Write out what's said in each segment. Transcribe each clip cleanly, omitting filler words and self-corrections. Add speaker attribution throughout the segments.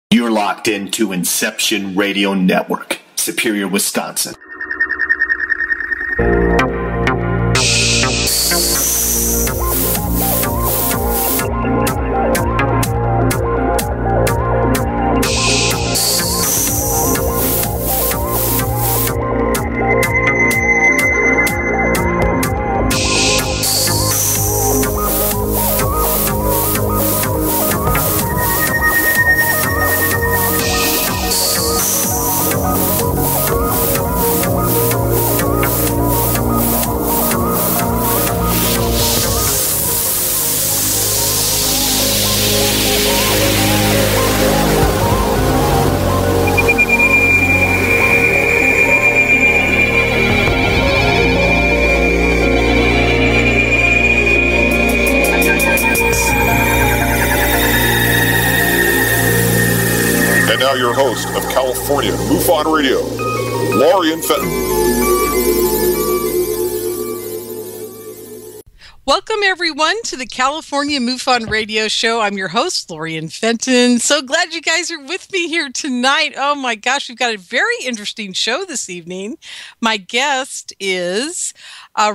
Speaker 1: You're locked into Inception Radio Network, Superior, Wisconsin.
Speaker 2: Now your host of California MUFON Radio, Lorien Fenton.
Speaker 3: Welcome, everyone, to the California MUFON Radio Show. I'm your host, Lorien Fenton. So glad you guys are with me here tonight. Oh, my gosh, we've got a very interesting show this evening. My guest is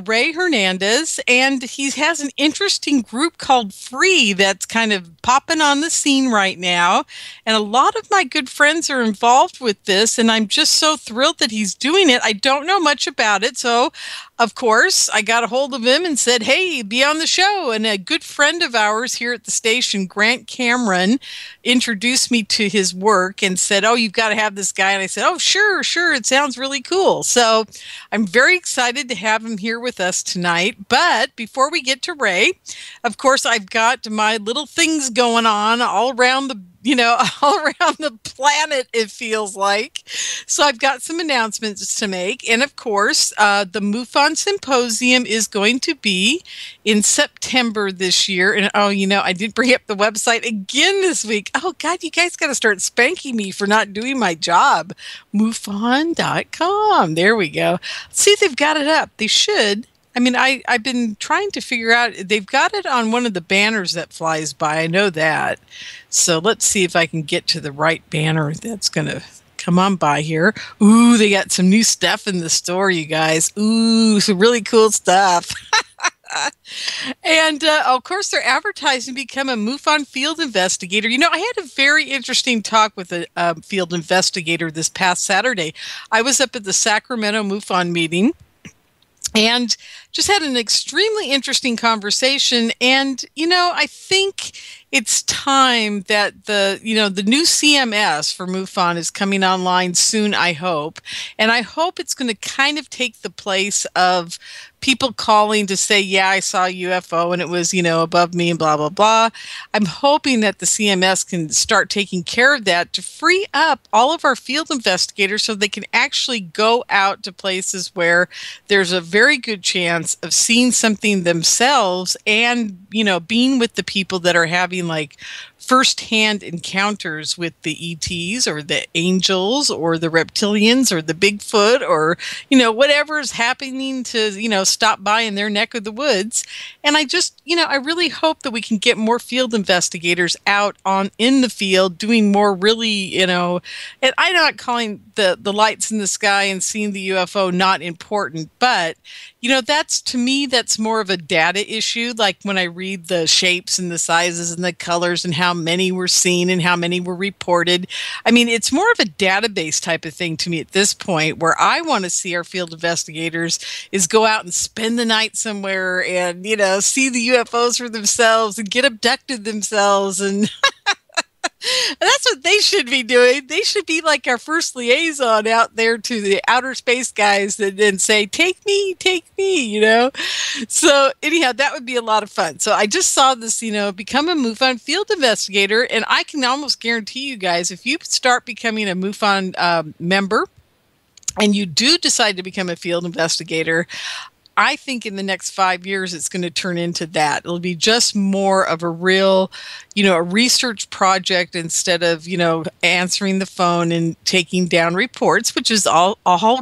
Speaker 3: Rey Hernandez, and he has an interesting group called F.R.E.E. that's kind of popping on the scene right now. And a lot of my good friends are involved with this, and I'm just so thrilled that he's doing it. I don't know much about it, so of course, I got a hold of him and said, hey, be on the show. And a good friend of ours here at the station, Grant Cameron, introduced me to his work and said, oh, you've got to have this guy. And I said, oh, sure. It sounds really cool. So I'm very excited to have him here with us tonight. But before we get to Rey, of course, I've got my little things going on all around the planet, it feels like. So I've got some announcements to make. And of course, the MUFON Symposium is going to be in September this year. And I did bring up the website again this week. Oh God, you guys got to start spanking me for not doing my job. MUFON.com. There we go. Let's see if they've got it up. They should. I mean, I've been trying to figure out, they've got it on one of the banners that flies by. I know that. So let's see if I can get to the right banner that's going to come on by here. Ooh, they got some new stuff in the store, you guys. Ooh, some really cool stuff. And, of course, they're advertising become a MUFON field investigator. You know, I had a very interesting talk with a field investigator this past Saturday. I was up at the Sacramento MUFON meeting and just had an extremely interesting conversation. And, I think it's time that the new CMS for MUFON is coming online soon, I hope. And I hope it's going to kind of take the place of people calling to say, yeah, I saw a UFO and it was, above me and blah, blah, blah. I'm hoping that the CMS can start taking care of that to free up all of our field investigators so they can actually go out to places where there's a very good chance of seeing something themselves and, being with the people that are having like first-hand encounters with the ETs or the angels or the reptilians or the Bigfoot or, whatever is happening to, stop by in their neck of the woods. And I just, I really hope that we can get more field investigators out in the field doing more really, and I'm not calling the lights in the sky and seeing the UFO not important, but, to me, that's more of a data issue. Like when I read the shapes and the sizes and the colors and how many were seen and how many were reported. I mean, it's more of a database type of thing to me at this point. Where I want to see our field investigators is go out and spend the night somewhere and, see the UFOs for themselves and get abducted themselves. And that's what they should be doing. They should be like our first liaison out there to the outer space guys and say, take me, So anyhow, that would be a lot of fun. So I just saw this, become a MUFON field investigator. And I can almost guarantee you guys, if you start becoming a MUFON member and you do decide to become a field investigator, I think in the next 5 years, it's going to turn into that. It'll be just more of a real, a research project instead of, answering the phone and taking down reports, which is all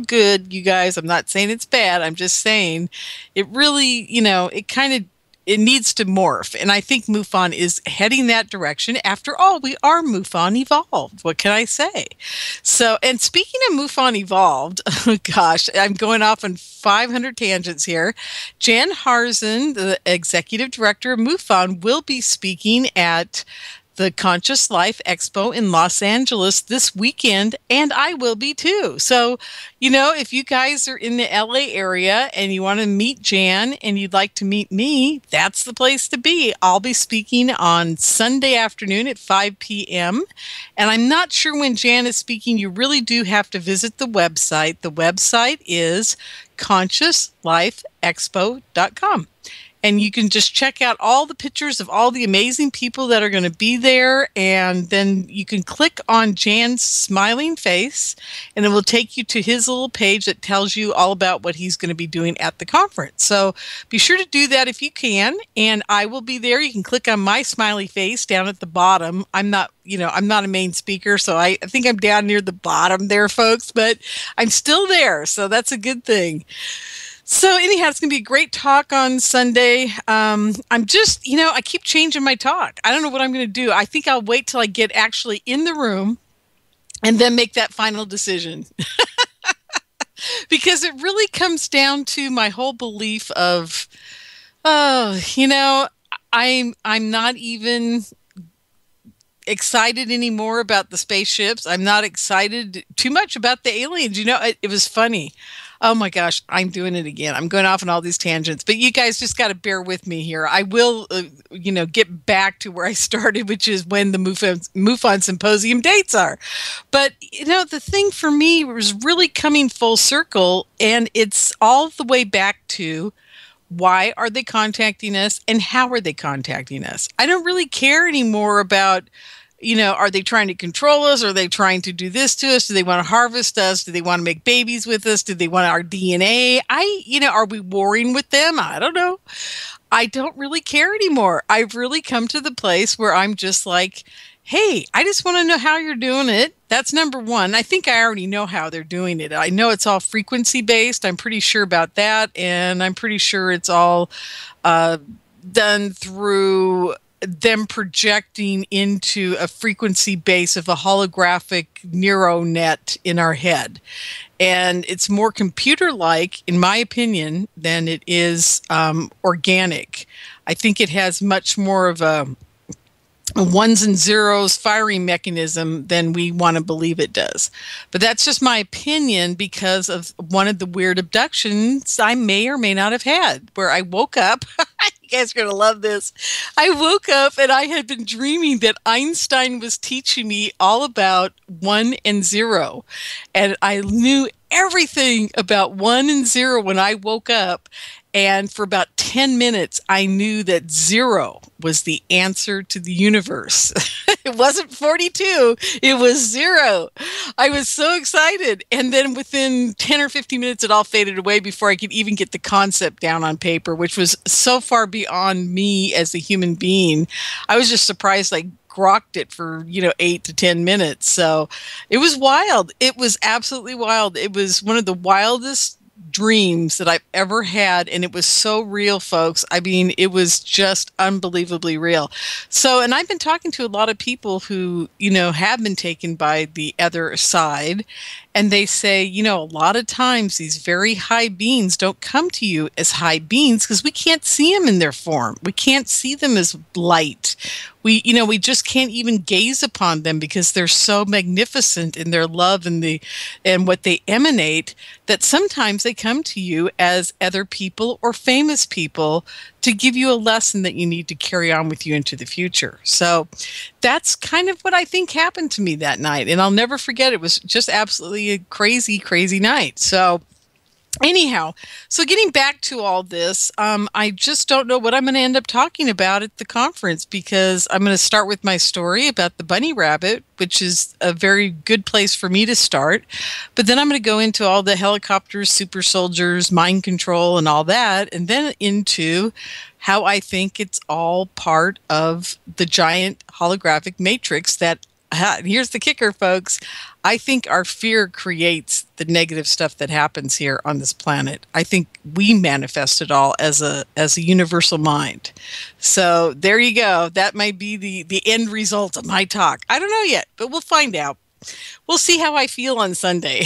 Speaker 3: good, you guys. I'm not saying it's bad. I'm just saying it really, it kind of it needs to morph. And I think MUFON is heading that direction. After all, we are MUFON evolved. What can I say? So, and speaking of MUFON evolved, oh gosh, I'm going off on 500 tangents here. Jan Harzen, the executive director of MUFON, will be speaking at the Conscious Life Expo in Los Angeles this weekend, and I will be too. So, if you guys are in the LA area and you want to meet Jan and you'd like to meet me, that's the place to be. I'll be speaking on Sunday afternoon at 5 p.m. And I'm not sure when Jan is speaking. You really do have to visit the website. The website is consciouslifeexpo.com. And you can just check out all the pictures of all the amazing people that are going to be there. And then you can click on Jan's smiling face, and it will take you to his little page that tells you all about what he's going to be doing at the conference. So be sure to do that if you can. And I will be there. You can click on my smiley face down at the bottom. I'm not a main speaker, so I think I'm down near the bottom there, folks, but I'm still there. So that's a good thing. So anyhow, it's going to be a great talk on Sunday. I'm just, I keep changing my talk. I don't know what I'm going to do. I think I'll wait till I get actually in the room and then make that final decision. Because it really comes down to my whole belief of, I'm not even excited anymore about the spaceships. I'm not excited too much about the aliens. It was funny. Oh my gosh, I'm doing it again. I'm going off on all these tangents, but you guys just got to bear with me here. I will, get back to where I started, which is when the MUFON Symposium dates are. But, the thing for me was really coming full circle, and it's all the way back to why are they contacting us and how are they contacting us? I don't really care anymore about, are they trying to control us? Are they trying to do this to us? Do they want to harvest us? Do they want to make babies with us? Do they want our DNA? Are we warring with them? I don't know. I don't really care anymore. I've really come to the place where I'm just like, hey, I just want to know how you're doing it. That's number one. I think I already know how they're doing it. I know it's all frequency based. I'm pretty sure about that. And I'm pretty sure it's all done through them projecting into a frequency base of a holographic neural net in our head. And it's more computer-like, in my opinion, than it is organic. I think it has much more of a ones and zeros firing mechanism than we want to believe it does. But that's just my opinion because of one of the weird abductions I may or may not have had, where I woke up. You guys are going to love this. I woke up and I had been dreaming that Einstein was teaching me all about 1 and 0. And I knew everything about 1 and 0 when I woke up. And for about 10 minutes, I knew that 0 was the answer to the universe. It wasn't 42. It was 0. I was so excited. And then within 10 or 15 minutes, it all faded away before I could even get the concept down on paper, which was so far beyond me as a human being. I was just surprised I grokked it for 8 to 10 minutes. So it was wild. It was absolutely wild. It was one of the wildest dreams that I've ever had, and it was so real, folks. I mean, it was just unbelievably real. So, and I've been talking to a lot of people who, have been taken by the other side, and they say, a lot of times these very high beings don't come to you as high beings because we can't see them in their form. We can't see them as light. We just can't even gaze upon them because they're so magnificent in their love and what they emanate that sometimes they come to you as other people or famous people to give you a lesson that you need to carry on with you into the future. So that's kind of what I think happened to me that night. And I'll never forget. It was just absolutely a crazy, crazy night. So anyhow, so getting back to all this, I just don't know what I'm going to end up talking about at the conference because I'm going to start with my story about the bunny rabbit, which is a very good place for me to start. But then I'm going to go into all the helicopters, super soldiers, mind control, and all that, and then into how I think it's all part of the giant holographic matrix that here's the kicker, folks. I think our fear creates the negative stuff that happens here on this planet. I think we manifest it all as a universal mind. So there you go. That might be the end result of my talk. I don't know yet, but we'll find out. We'll see how I feel on Sunday.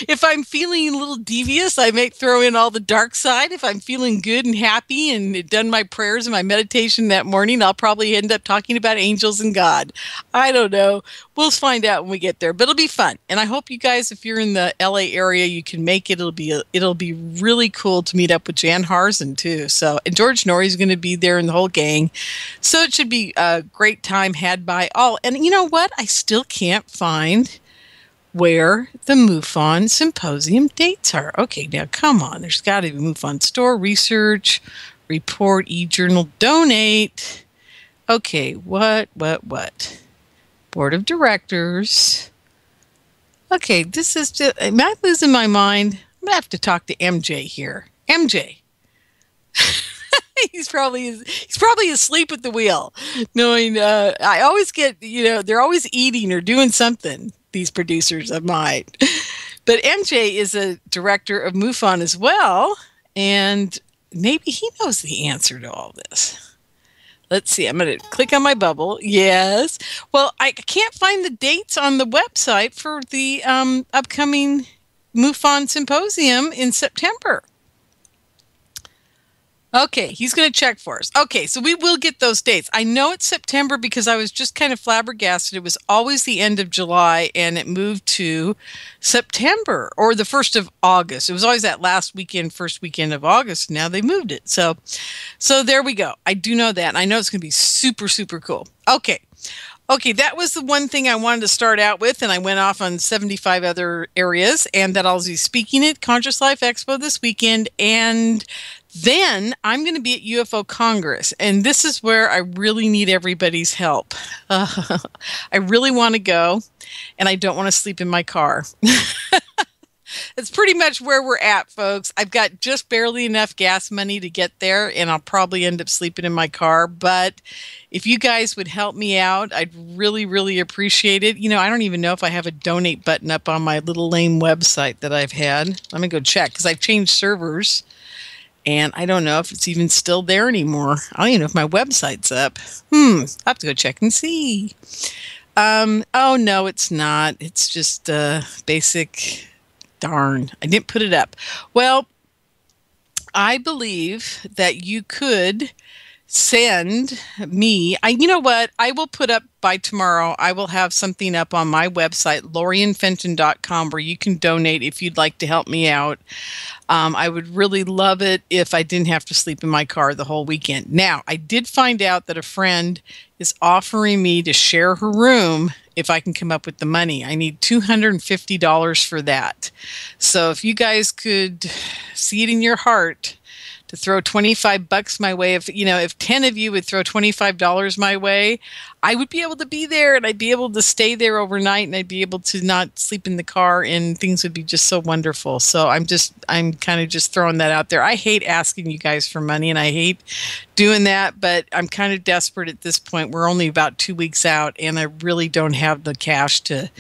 Speaker 3: If I'm feeling a little devious, I may throw in all the dark side. If I'm feeling good and happy and done my prayers and my meditation that morning, I'll probably end up talking about angels and God. I don't know. We'll find out when we get there, but it'll be fun. And I hope you guys, if you're in the LA area, you can make it. It'll be really cool to meet up with Jan Harzen too. So, and George Norrie's going to be there and the whole gang. So it should be a great time had by all. And you know what? I still can't find where the MUFON Symposium dates are. Okay, now come on. There's got to be MUFON Store, Research, Report, E-Journal, Donate. Okay, what? Board of Directors. Okay, this is just, am I losing my mind? I'm going to have to talk to MJ here. MJ. He's probably asleep at the wheel, knowing I always get, they're always eating or doing something, these producers of mine. But MJ is a director of MUFON as well, and maybe he knows the answer to all this. Let's see. I'm going to click on my bubble. Yes. Well, I can't find the dates on the website for the upcoming MUFON Symposium in September. Okay, he's going to check for us. Okay, so we will get those dates. I know it's September because I was just kind of flabbergasted. It was always the end of July, and it moved to September or the 1st of August. It was always that last weekend, first weekend of August. Now they moved it. So there we go. I do know that, and I know it's going to be super, super cool. Okay, that was the one thing I wanted to start out with, and I went off on 75 other areas, and that I'll be speaking at Conscious Life Expo this weekend, and then I'm going to be at UFO Congress, and this is where I really need everybody's help. I really want to go, and I don't want to sleep in my car. It's pretty much where we're at, folks. I've got just barely enough gas money to get there, and I'll probably end up sleeping in my car. But if you guys would help me out, I'd really, really appreciate it. I don't even know if I have a donate button up on my little lame website that I've had. Let me go check, because I've changed servers. And I don't know if it's even still there anymore. I don't even know if my website's up. I'll have to go check and see. Oh, no, it's not. It's just basic. Darn, I didn't put it up. Well, I believe that you could send me, you know what, I will put up by tomorrow, I will have something up on my website, lorienfenton.com, where you can donate if you'd like to help me out. I would really love it if I didn't have to sleep in my car the whole weekend. Now, I did find out that a friend is offering me to share her room if I can come up with the money. I need $250 for that. So if you guys could see it in your heart to throw $25 my way, if 10 of you would throw $25 my way, I would be able to be there, and I'd be able to stay there overnight, and I'd be able to not sleep in the car, and things would be just so wonderful. So I'm kind of just throwing that out there. I hate asking you guys for money, and I hate doing that, but I'm kind of desperate at this point. We're only about 2 weeks out, and I really don't have the cash to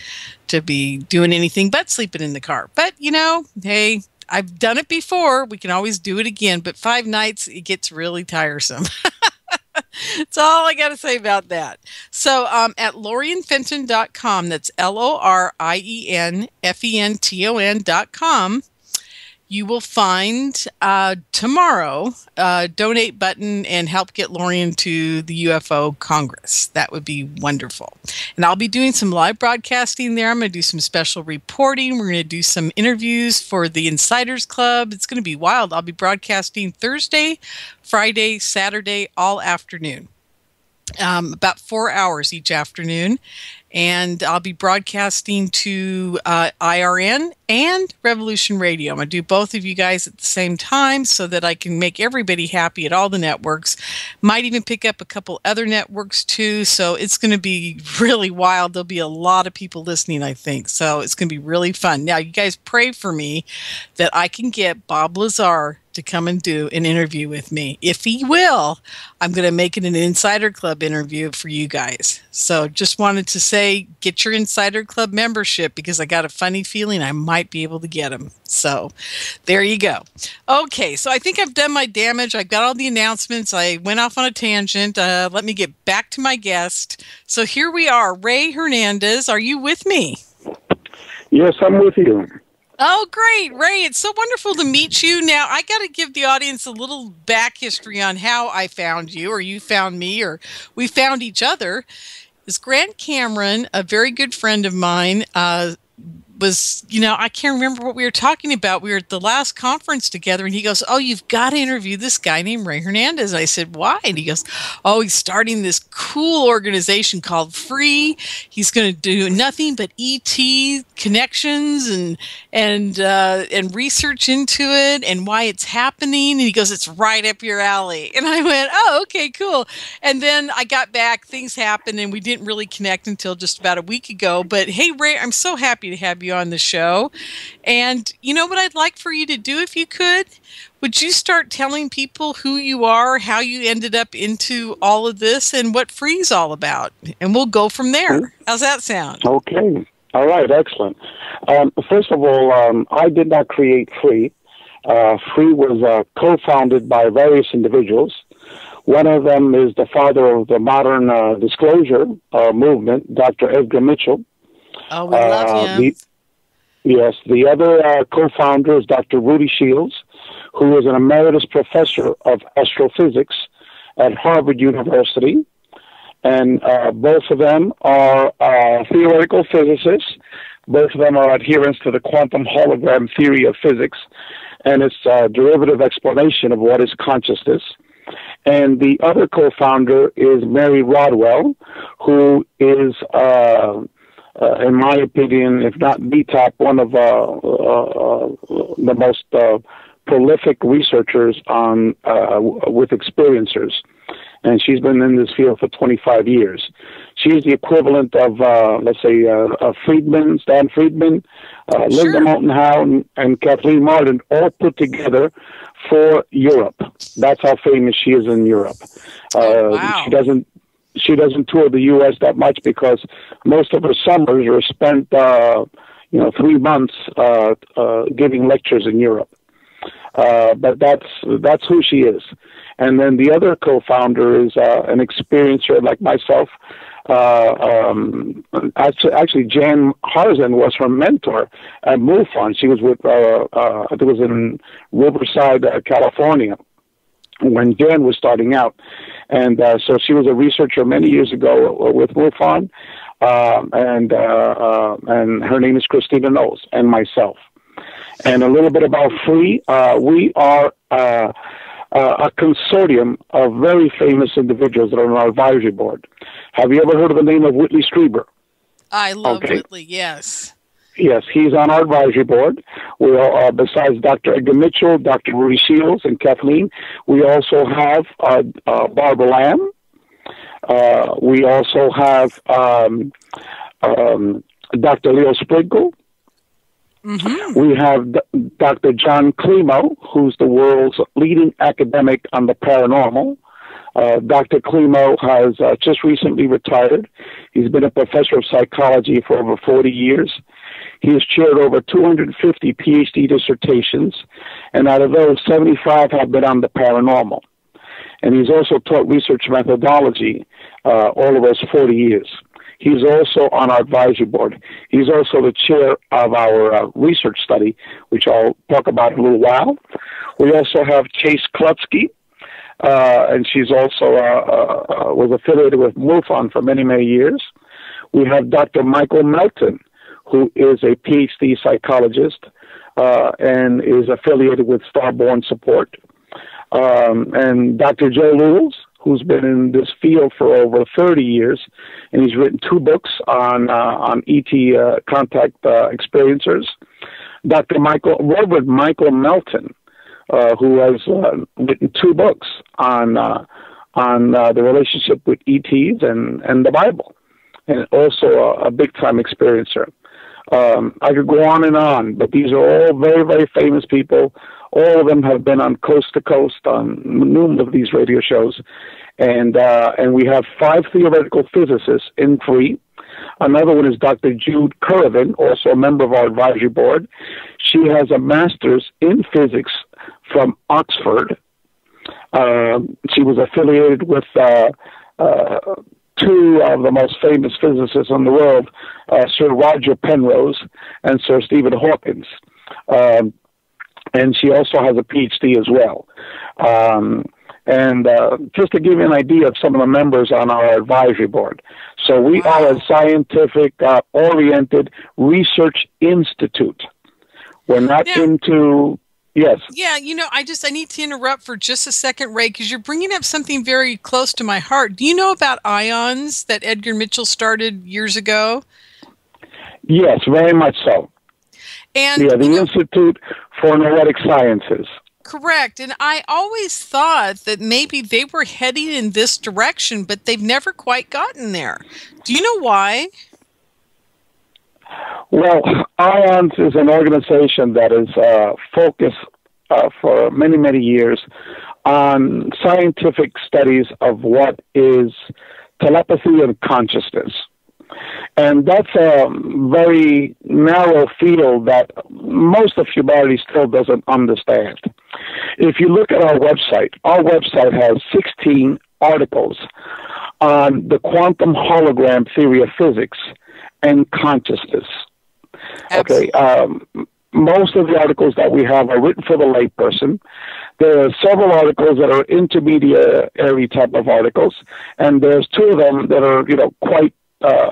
Speaker 3: be doing anything but sleeping in the car. But, hey, I've done it before. We can always do it again, but 5 nights, it gets really tiresome. That's all I got to say about that. So at lorienfenton.com, that's LORIENFENTON.com, you will find tomorrow a donate button and help get Lorien to the UFO Congress. That would be wonderful. And I'll be doing some live broadcasting there. I'm going to do some special reporting. We're going to do some interviews for the Insiders Club. It's going to be wild. I'll be broadcasting Thursday, Friday, Saturday, all afternoon. About 4 hours each afternoon. And I'll be broadcasting to IRN and Revolution Radio. I'm going to do both of you guys at the same time so that I can make everybody happy at all the networks. Might even pick up a couple other networks too. So it's going to be really wild. There'll be a lot of people listening, I think. So it's going to be really fun. Now, you guys pray for me that I can get Bob Lazar to come and do an interview with me. If he will, I'm going to make it an Insider Club interview for you guys. So just wanted to say, get your Insider Club membership, because I got a funny feeling I might be able to get them. So there you go. Okay, so I think I've done my damage. I've got all the announcements. I went off on a tangent. Let me get back to my guest. So here we are. Rey Hernandez, are you with me?
Speaker 4: Yes, I'm with you.
Speaker 3: Oh, great, Rey. It's so wonderful to meet you. Now, I got to give the audience a little back history on how I found you, or you found me, or we found each other. Is Grant Cameron, a very good friend of mine, was, I can't remember what we were talking about. We were at the last conference together, and he goes, oh, you've got to interview this guy named Rey Hernandez. I said, why? And he goes, oh, he's starting this cool organization called F.R.E.E. He's going to do nothing but ET connections and research into it and why it's happening. And he goes, it's right up your alley. And I went, oh, okay, cool. And then I got back, things happened, and we didn't really connect until just about a week ago. But hey, Rey, I'm so happy to have you on the show. And you know what I'd like for you to do, if you could? Would you start telling people who you are, how you ended up into all of this, and what F.R.E.E.'s all about? And we'll go from there. How's that sound?
Speaker 4: Okay. All right. Excellent. First of all, I did not create F.R.E.E. F.R.E.E. was co-founded by various individuals. One of them is the father of the modern disclosure movement, Dr. Edgar Mitchell.
Speaker 3: Oh, we love him.
Speaker 4: The other co-founder is Dr. Rudy Shields, who is an emeritus professor of astrophysics at Harvard University. And both of them are theoretical physicists. Both of them are adherents to the quantum hologram theory of physics and its derivative explanation of what is consciousness. And the other co-founder is Mary Rodwell, who is in my opinion, if not the top, one of the most prolific researchers on with experiencers. And she's been in this field for 25 years. She's the equivalent of, let's say, Friedman, Stan Friedman, Linda Moulton Howe, and Kathleen Martin, all put together for Europe. That's how famous she is in Europe.
Speaker 3: Wow.
Speaker 4: She doesn't tour the U.S. that much because most of her summers are spent, 3 months giving lectures in Europe. But that's who she is. And then the other co-founder is an experiencer like myself. Actually, Jan Harzen was her mentor at MUFON. She was with, I think it was in Riverside, California, when Jan was starting out. And so she was a researcher many years ago with MUFON, and her name is Christina Knowles, and myself. And a little bit about F.R.E.E. We are a consortium of very famous individuals that are on our advisory board. Have you ever heard of the name of Whitley Strieber?
Speaker 3: I love Whitley, yes.
Speaker 4: Yes, he's on our advisory board. We are, besides Dr. Edgar Mitchell, Dr. Rudy Shields, and Kathleen, we also have Barbara Lamb. We also have Dr. Leo Sprinkle. Mm-hmm. We have Dr. John Climo, who's the world's leading academic on the paranormal. Dr. Climo has just recently retired. He's been a professor of psychology for over 40 years. He has chaired over 250 Ph.D. dissertations, and out of those, 75 have been on the paranormal. And he's also taught research methodology all of those 40 years. He's also on our advisory board. He's also the chair of our research study, which I'll talk about in a little while. We also have Chase Klutsky, and she's also was affiliated with MUFON for many, many years. We have Dr. Michael Melton, who is a Ph.D. psychologist and is affiliated with Starborn Support. And Dr. Joe Lewis, who's been in this field for over 30 years, and he's written 2 books on ET contact experiencers. Dr. Robert Michael Melton, who has written 2 books on the relationship with ETs and the Bible, and also a big-time experiencer. I could go on, but these are all very, very famous people. All of them have been on Coast to Coast on numerous of these radio shows. And we have 5 theoretical physicists in FREE. Another one is Dr. Jude Currivan, also a member of our advisory board. She has a master's in physics from Oxford. She was affiliated with 2 of the most famous physicists in the world, Sir Roger Penrose and Sir Stephen Hawkins. And she also has a Ph.D. as well. And just to give you an idea of some of the members on our advisory board. So we are a scientific-oriented research institute. We're not into... Yes.
Speaker 3: Yeah, I need to interrupt for just a second, Ray, because you're bringing up something very close to my heart. Do you know about ions that Edgar Mitchell started years ago?
Speaker 4: Yes, very much so.
Speaker 3: And
Speaker 4: the Institute for Noetic Sciences.
Speaker 3: Correct. And I always thought that maybe they were heading in this direction, but they've never quite gotten there. Do you know why?
Speaker 4: Well, IONS is an organization that is focused for many, many years on scientific studies of what is telepathy and consciousness. And that's a very narrow field that most of humanity still doesn't understand. If you look at our website has 16 articles on the quantum hologram theory of physics and consciousness.
Speaker 3: Absolutely.
Speaker 4: Okay, most of the articles that we have are written for the layperson. There are several articles that are intermediary type of articles, and there's 2 of them that are, quite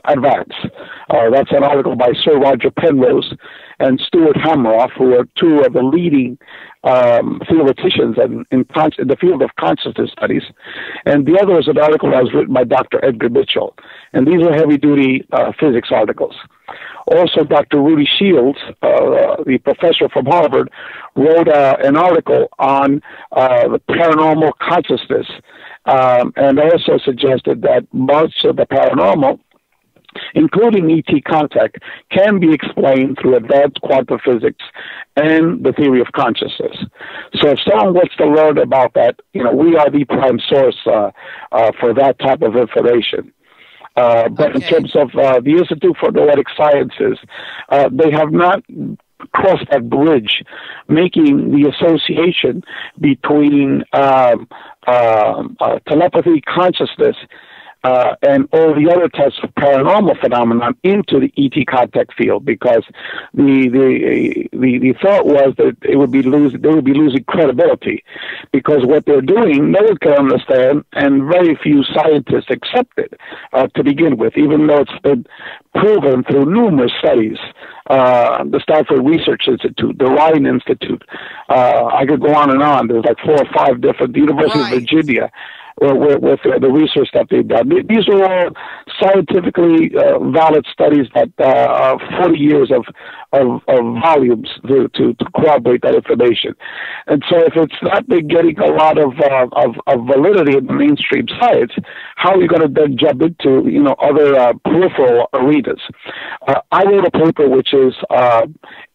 Speaker 4: advanced. That's an article by Sir Roger Penrose and Stuart Hameroff, who are 2 of the leading theoreticians in the field of consciousness studies. And the other is an article that was written by Dr. Edgar Mitchell. And these are heavy-duty physics articles. Also, Dr. Rudy Shields, the professor from Harvard, wrote an article on the paranormal consciousness, and also suggested that much of the paranormal, including ET contact, can be explained through advanced quantum physics and the theory of consciousness. So if someone wants to learn about that, we are the prime source for that type of information. But in terms of the Institute for Noetic Sciences, they have not crossed that bridge, making the association between telepathy, consciousness, and all the other types of paranormal phenomenon into the ET contact field, because the thought was that they would be losing credibility, because what they're doing no one can understand, and very few scientists accept it to begin with, even though it's been proven through numerous studies. The Stanford Research Institute, the Rhine Institute, I could go on and on. There's like 4 or 5 different, the University of Virginia, with the research that they've done. These are all scientifically valid studies that are 40 years of volumes to corroborate that information. And so if it's not been getting a lot of validity in the mainstream science, how are you going to then jump into other peripheral arenas? I wrote a paper which is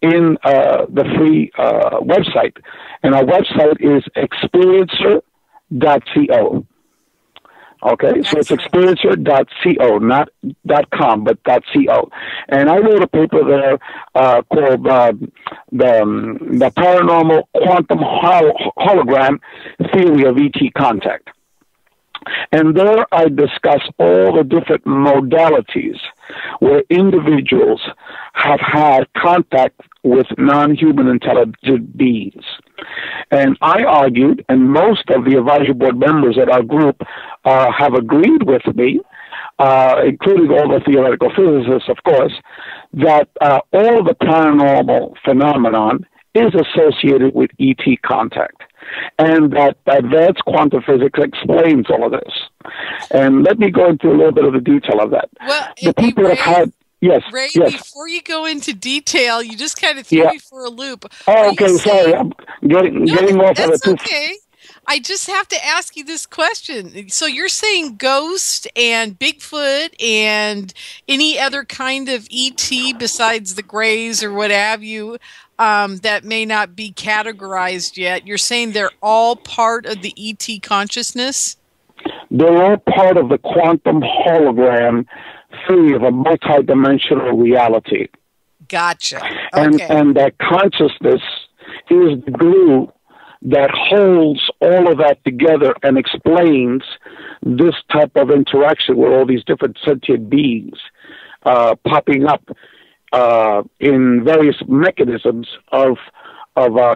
Speaker 4: in the free website, and our website is experiencer.co. Okay, so it's experiencer.co, not .com, but .co. And I wrote a paper there called the Paranormal Quantum Hologram Theory of ET Contact. And there I discuss all the different modalities where individuals have had contact with non-human intelligent beings. And I argued, and most of the advisory board members at our group have agreed with me, including all the theoretical physicists, of course, that all the paranormal phenomenon is associated with ET contact, and that advanced quantum physics explains all of this. And let me go into a little bit of the detail of that.
Speaker 3: Well,
Speaker 4: the people that have had... Yes.
Speaker 3: Ray,
Speaker 4: yes.
Speaker 3: Before you go into detail, you just kind of threw me for a loop.
Speaker 4: Oh, okay, sorry. I'm getting off on a too...
Speaker 3: okay. I just have to ask you this question. So you're saying ghost and Bigfoot and any other kind of ET besides the Greys or what have you that may not be categorized yet, you're saying they're all part of the ET consciousness?
Speaker 4: They're all part of the quantum hologram theory of a multidimensional reality.
Speaker 3: Gotcha. Okay.
Speaker 4: And that consciousness is the glue that holds all of that together and explains this type of interaction with all these different sentient beings popping up in various mechanisms of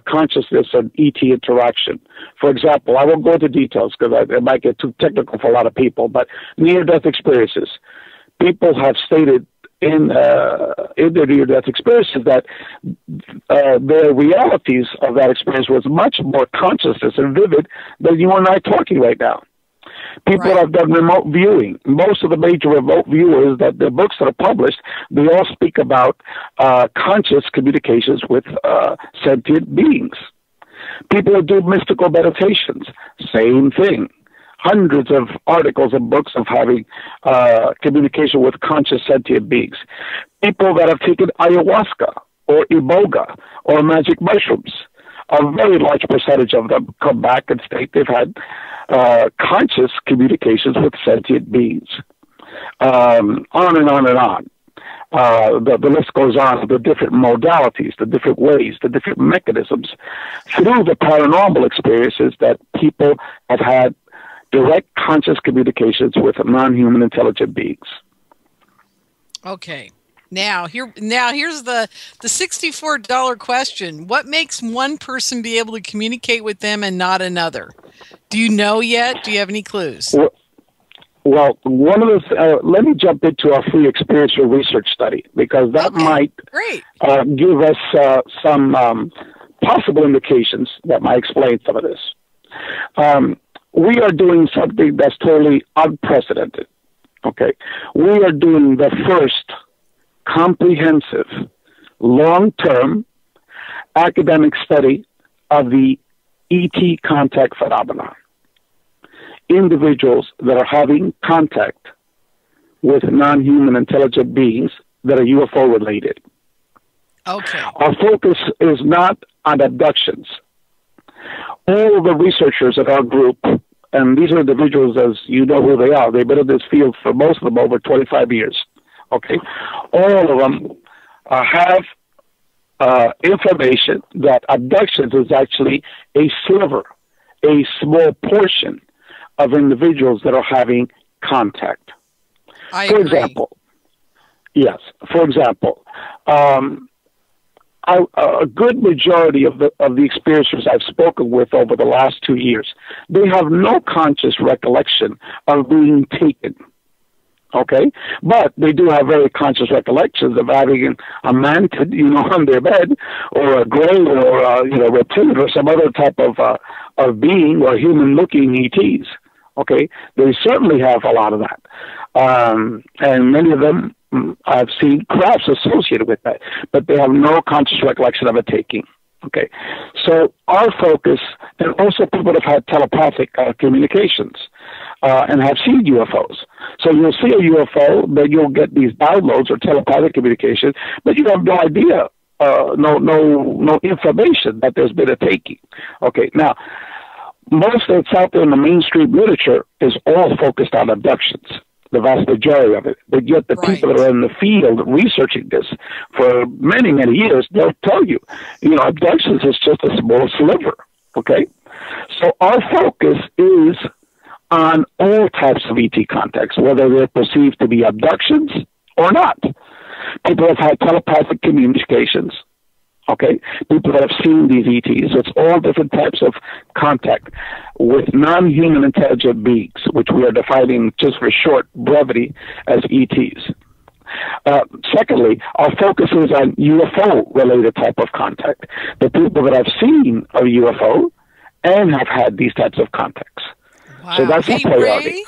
Speaker 4: consciousness and ET interaction. For example, I won't go into details because it might get too technical for a lot of people, but near-death experiences. People have stated in their near-death experiences that the realities of that experience was much more consciousness and vivid than you and I talking right now. People have done remote viewing. Most of the major remote viewers, that the books that are published, they all speak about conscious communications with sentient beings. People who do mystical meditations, same thing. Hundreds of articles and books of having communication with conscious sentient beings. People that have taken ayahuasca or iboga or magic mushrooms, a very large percentage of them come back and state they've had conscious communications with sentient beings. On and on and on. The list goes on, the different modalities, the different ways, the different mechanisms through the paranormal experiences that people have had direct conscious communications with non-human intelligent beings.
Speaker 3: Okay. Now here's the $64 question. What makes one person be able to communicate with them and not another? Do you know yet? Do you have any clues?
Speaker 4: Well, one of the let me jump into our free experiential research study, because that might give us some possible indications that might explain some of this. We are doing something that's totally unprecedented. Okay, we are doing the first comprehensive, long-term academic study of the ET contact phenomenon. Individuals that are having contact with non-human intelligent beings that are UFO related.
Speaker 3: Okay.
Speaker 4: Our focus is not on abductions. All of the researchers at our group, and these are individuals, as you know who they are, they've been in this field for most of them over 25 years. Okay, all of them have information that abductions is actually a sliver, a small portion of individuals that are having contact.
Speaker 3: I
Speaker 4: agree. For example, a good majority of the experiencers I've spoken with over the last 2 years, they have no conscious recollection of being taken. Okay, but they do have very conscious recollections of having a mantid, on their bed, or a gray, or a reptilian, or some other type of being or human-looking ETs. Okay, they certainly have a lot of that, and many of them I've seen crafts associated with that, but they have no conscious recollection of a taking. Okay, so our focus, and also people have had telepathic communications and have seen UFOs. So you'll see a UFO, then you'll get these downloads or telepathic communication, but you have no idea, no information that there's been a taking. Okay, now, most that's out there in the mainstream literature is all focused on abductions, the vast majority of it. But yet the people that are in the field researching this for many, many years, they'll tell you, abductions is just a small sliver, okay? So our focus is on all types of ET contacts, whether they're perceived to be abductions or not. People have had telepathic communications, okay? People that have seen these ETs. It's all different types of contact with non-human intelligent beings, which we are defining just for short brevity as ETs. Secondly, our focus is on UFO-related type of contact. The people that have seen a UFO and have had these types of contacts.
Speaker 3: Wow.
Speaker 4: So that's our priority.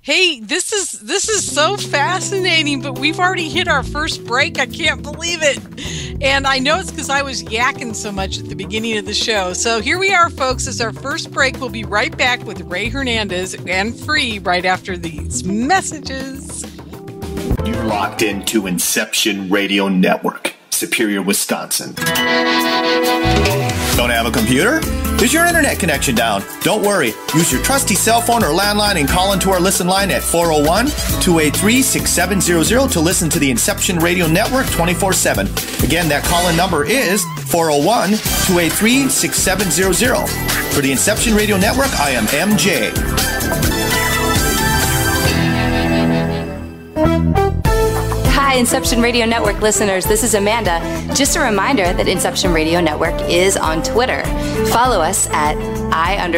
Speaker 3: Hey, this is so fascinating, but we've already hit our first break. I can't believe it. And I know it's because I was yakking so much at the beginning of the show. So here we are, folks. It's our first break. We'll be right back with Rey Hernandez and F.R.E.E. right after these messages.
Speaker 1: You're locked into Inception Radio Network, Superior, Wisconsin.
Speaker 5: Don't have a computer? Is your internet connection down? Don't worry. Use your trusty cell phone or landline and call into our listen line at 401-283-6700 to listen to the Inception Radio Network 24/7. Again, that call-in number is 401-283-6700. For the Inception Radio Network, I am MJ.
Speaker 6: Hi, Inception Radio Network listeners. This is Amanda. Just a reminder that Inception Radio Network is on Twitter. Follow us at I_R_N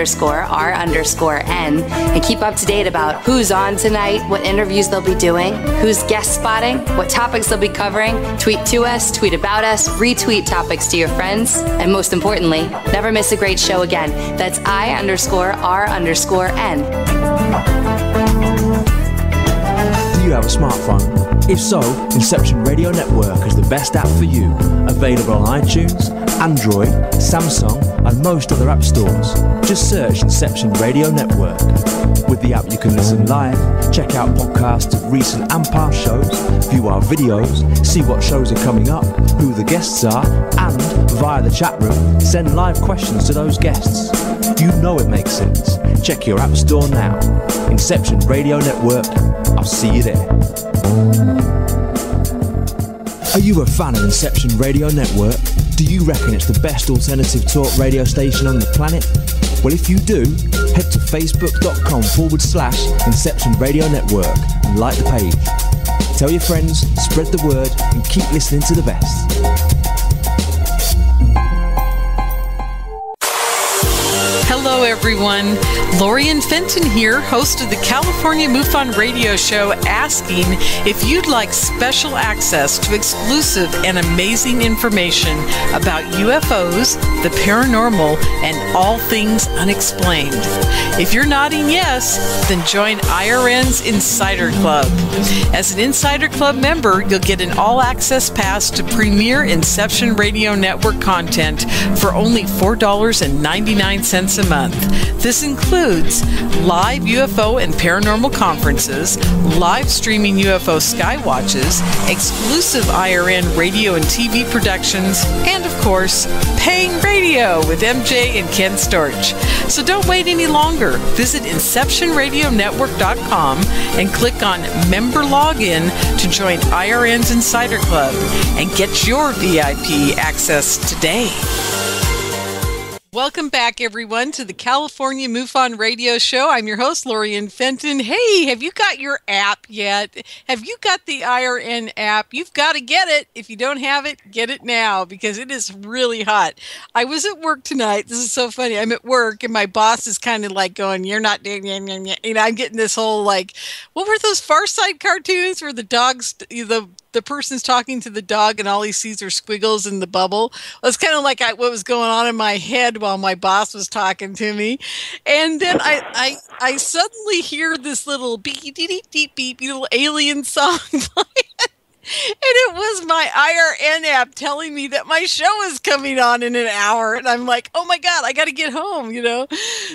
Speaker 6: and keep up to date about who's on tonight, what interviews they'll be doing, who's guest spotting, what topics they'll be covering. Tweet to us, tweet about us, retweet topics to your friends, and most importantly, never miss a great show again. That's I_R_N.
Speaker 7: Do you have a smartphone? If so, Inception Radio Network is the best app for you. Available on iTunes, Android, Samsung, and most other app stores. Just search Inception Radio Network. With the app you can listen live, check out podcasts of recent and past shows, view our videos, see what shows are coming up, who the guests are, and, via the chat room, send live questions to those guests. You know it makes sense. Check your app store now. Inception Radio Network. I'll see you there. Are you a fan of Inception Radio Network? Do you reckon it's the best alternative talk radio station on the planet? Well, if you do, head to facebook.com/Inception Radio Network and like the page. Tell your friends, spread the word, and keep listening to the best.
Speaker 3: Hello, everyone. Lorien Fenton here, host of the California MUFON Radio Show, asking if you'd like special access to exclusive and amazing information about UFOs, the paranormal, and all things unexplained. If you're nodding yes, then join IRN's Insider Club. As an Insider Club member, you'll get an all-access pass to premier Inception Radio Network content for only $4.99 a month. This includes live UFO and paranormal conferences, live streaming UFO skywatches, exclusive IRN radio and TV productions, and of course, paying radio with MJ and Ken Storch. So don't wait any longer. Visit InceptionRadioNetwork.com and click on Member Login to join IRN's Insider Club and get your VIP access today. Welcome back, everyone, to the California MUFON Radio Show. I'm your host, Lorien Fenton. Hey, have you got your app yet? Have you got the IRN app? You've got to get it. If you don't have it, get it now because it is really hot. I was at work tonight. This is so funny. I'm at work and my boss is kind of like going, "You're not doing," you know, I'm getting this whole like, what were those Far Side cartoons where the dogs, the person's talking to the dog and all he sees are squiggles in the bubble? Well, it's kind of like what was going on in my head while my boss was talking to me. And then I suddenly hear this little beep, beep, beep, beep, little alien song playing. And it was my IRN app telling me that my show is coming on in an hour. And I'm like, oh my God, I got to get home, you know?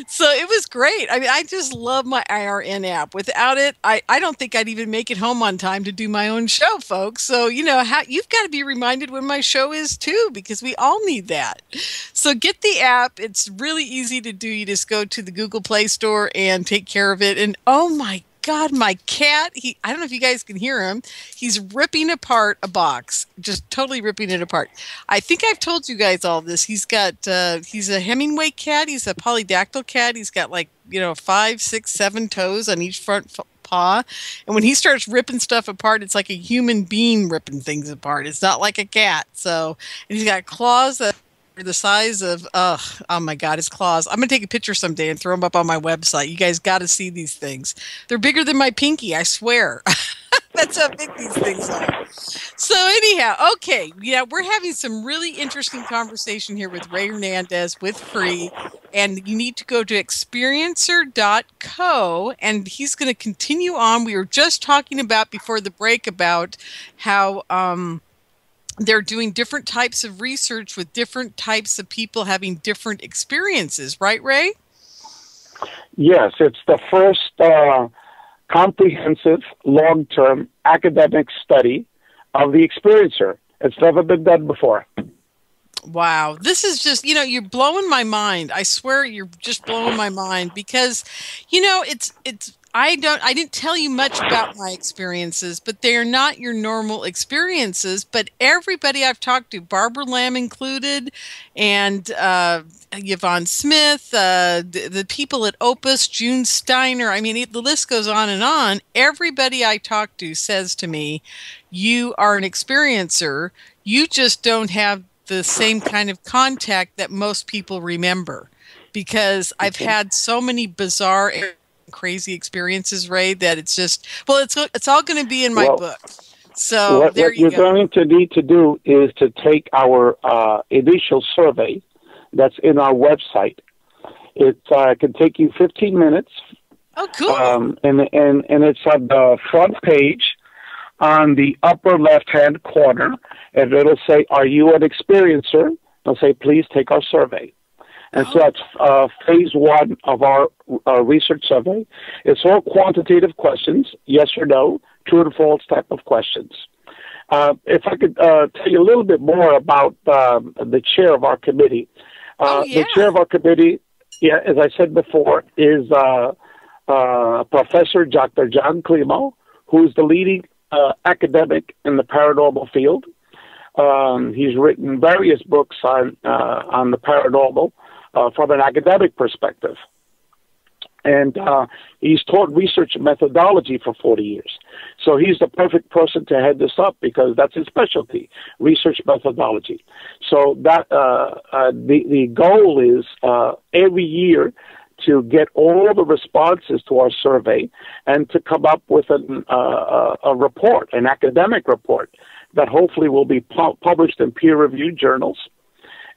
Speaker 3: So it was great. I mean, I just love my IRN app. Without it, I don't think I'd even make it home on time to do my own show, folks. So, you know, you've got to be reminded when my show is too, because we all need that. So get the app. It's really easy to do. You just go to the Google Play Store and take care of it. And oh my God, my cat, I don't know if you guys can hear him. He's ripping apart a box, just totally ripping it apart. I think I've told you guys all this. He's a Hemingway cat. He's a polydactyl cat. He's got 5, 6, 7 toes on each front paw. And when he starts ripping stuff apart, it's like a human being ripping things apart. It's not like a cat. And he's got claws that the size of, oh my God, his claws. I'm going to take a picture someday and throw them up on my website. You guys got to see these things. They're bigger than my pinky, I swear. That's how big these things are. So anyhow, okay, yeah, we're having some really interesting conversation here with Rey Hernandez with F.R.E.E., and you need to go to experiencer.co, and he's going to continue on. We were just talking about before the break about how they're doing different types of research with different types of people having different experiences, right, Rey?
Speaker 4: Yes, it's the first comprehensive, long-term academic study of the experiencer. It's never been done before.
Speaker 3: Wow. This is just, you're blowing my mind. I swear you're just blowing my mind because, I didn't tell you much about my experiences, but they are not your normal experiences. But everybody I've talked to, Barbara Lamb included, and Yvonne Smith, the people at Opus, June Steiner, the list goes on and on. Everybody I talk to says to me, you are an experiencer. You just don't have the same kind of contact that most people remember, because I've had so many bizarre, crazy experiences, Rey, that it's just, it's all going to be in my book. So
Speaker 4: what you're going to need to do is to take our initial survey that's in our website. It can take you 15 minutes.
Speaker 3: Oh, cool.
Speaker 4: And it's on the front page on the upper left-hand corner, and it'll say, are you an experiencer? It'll say, please take our survey. And so that's phase one of our research survey. It's all quantitative questions, yes or no, true and false type of questions. If I could tell you a little bit more about the chair of our committee. The chair of our committee, as I said before, is Professor Dr. John Climo, who's the leading academic in the paranormal field. He's written various books on the paranormal from an academic perspective. And he's taught research methodology for 40 years. So he's the perfect person to head this up because that's his specialty, research methodology. So that the goal is every year to get all the responses to our survey and to come up with a report, an academic report, that hopefully will be published in peer-reviewed journals.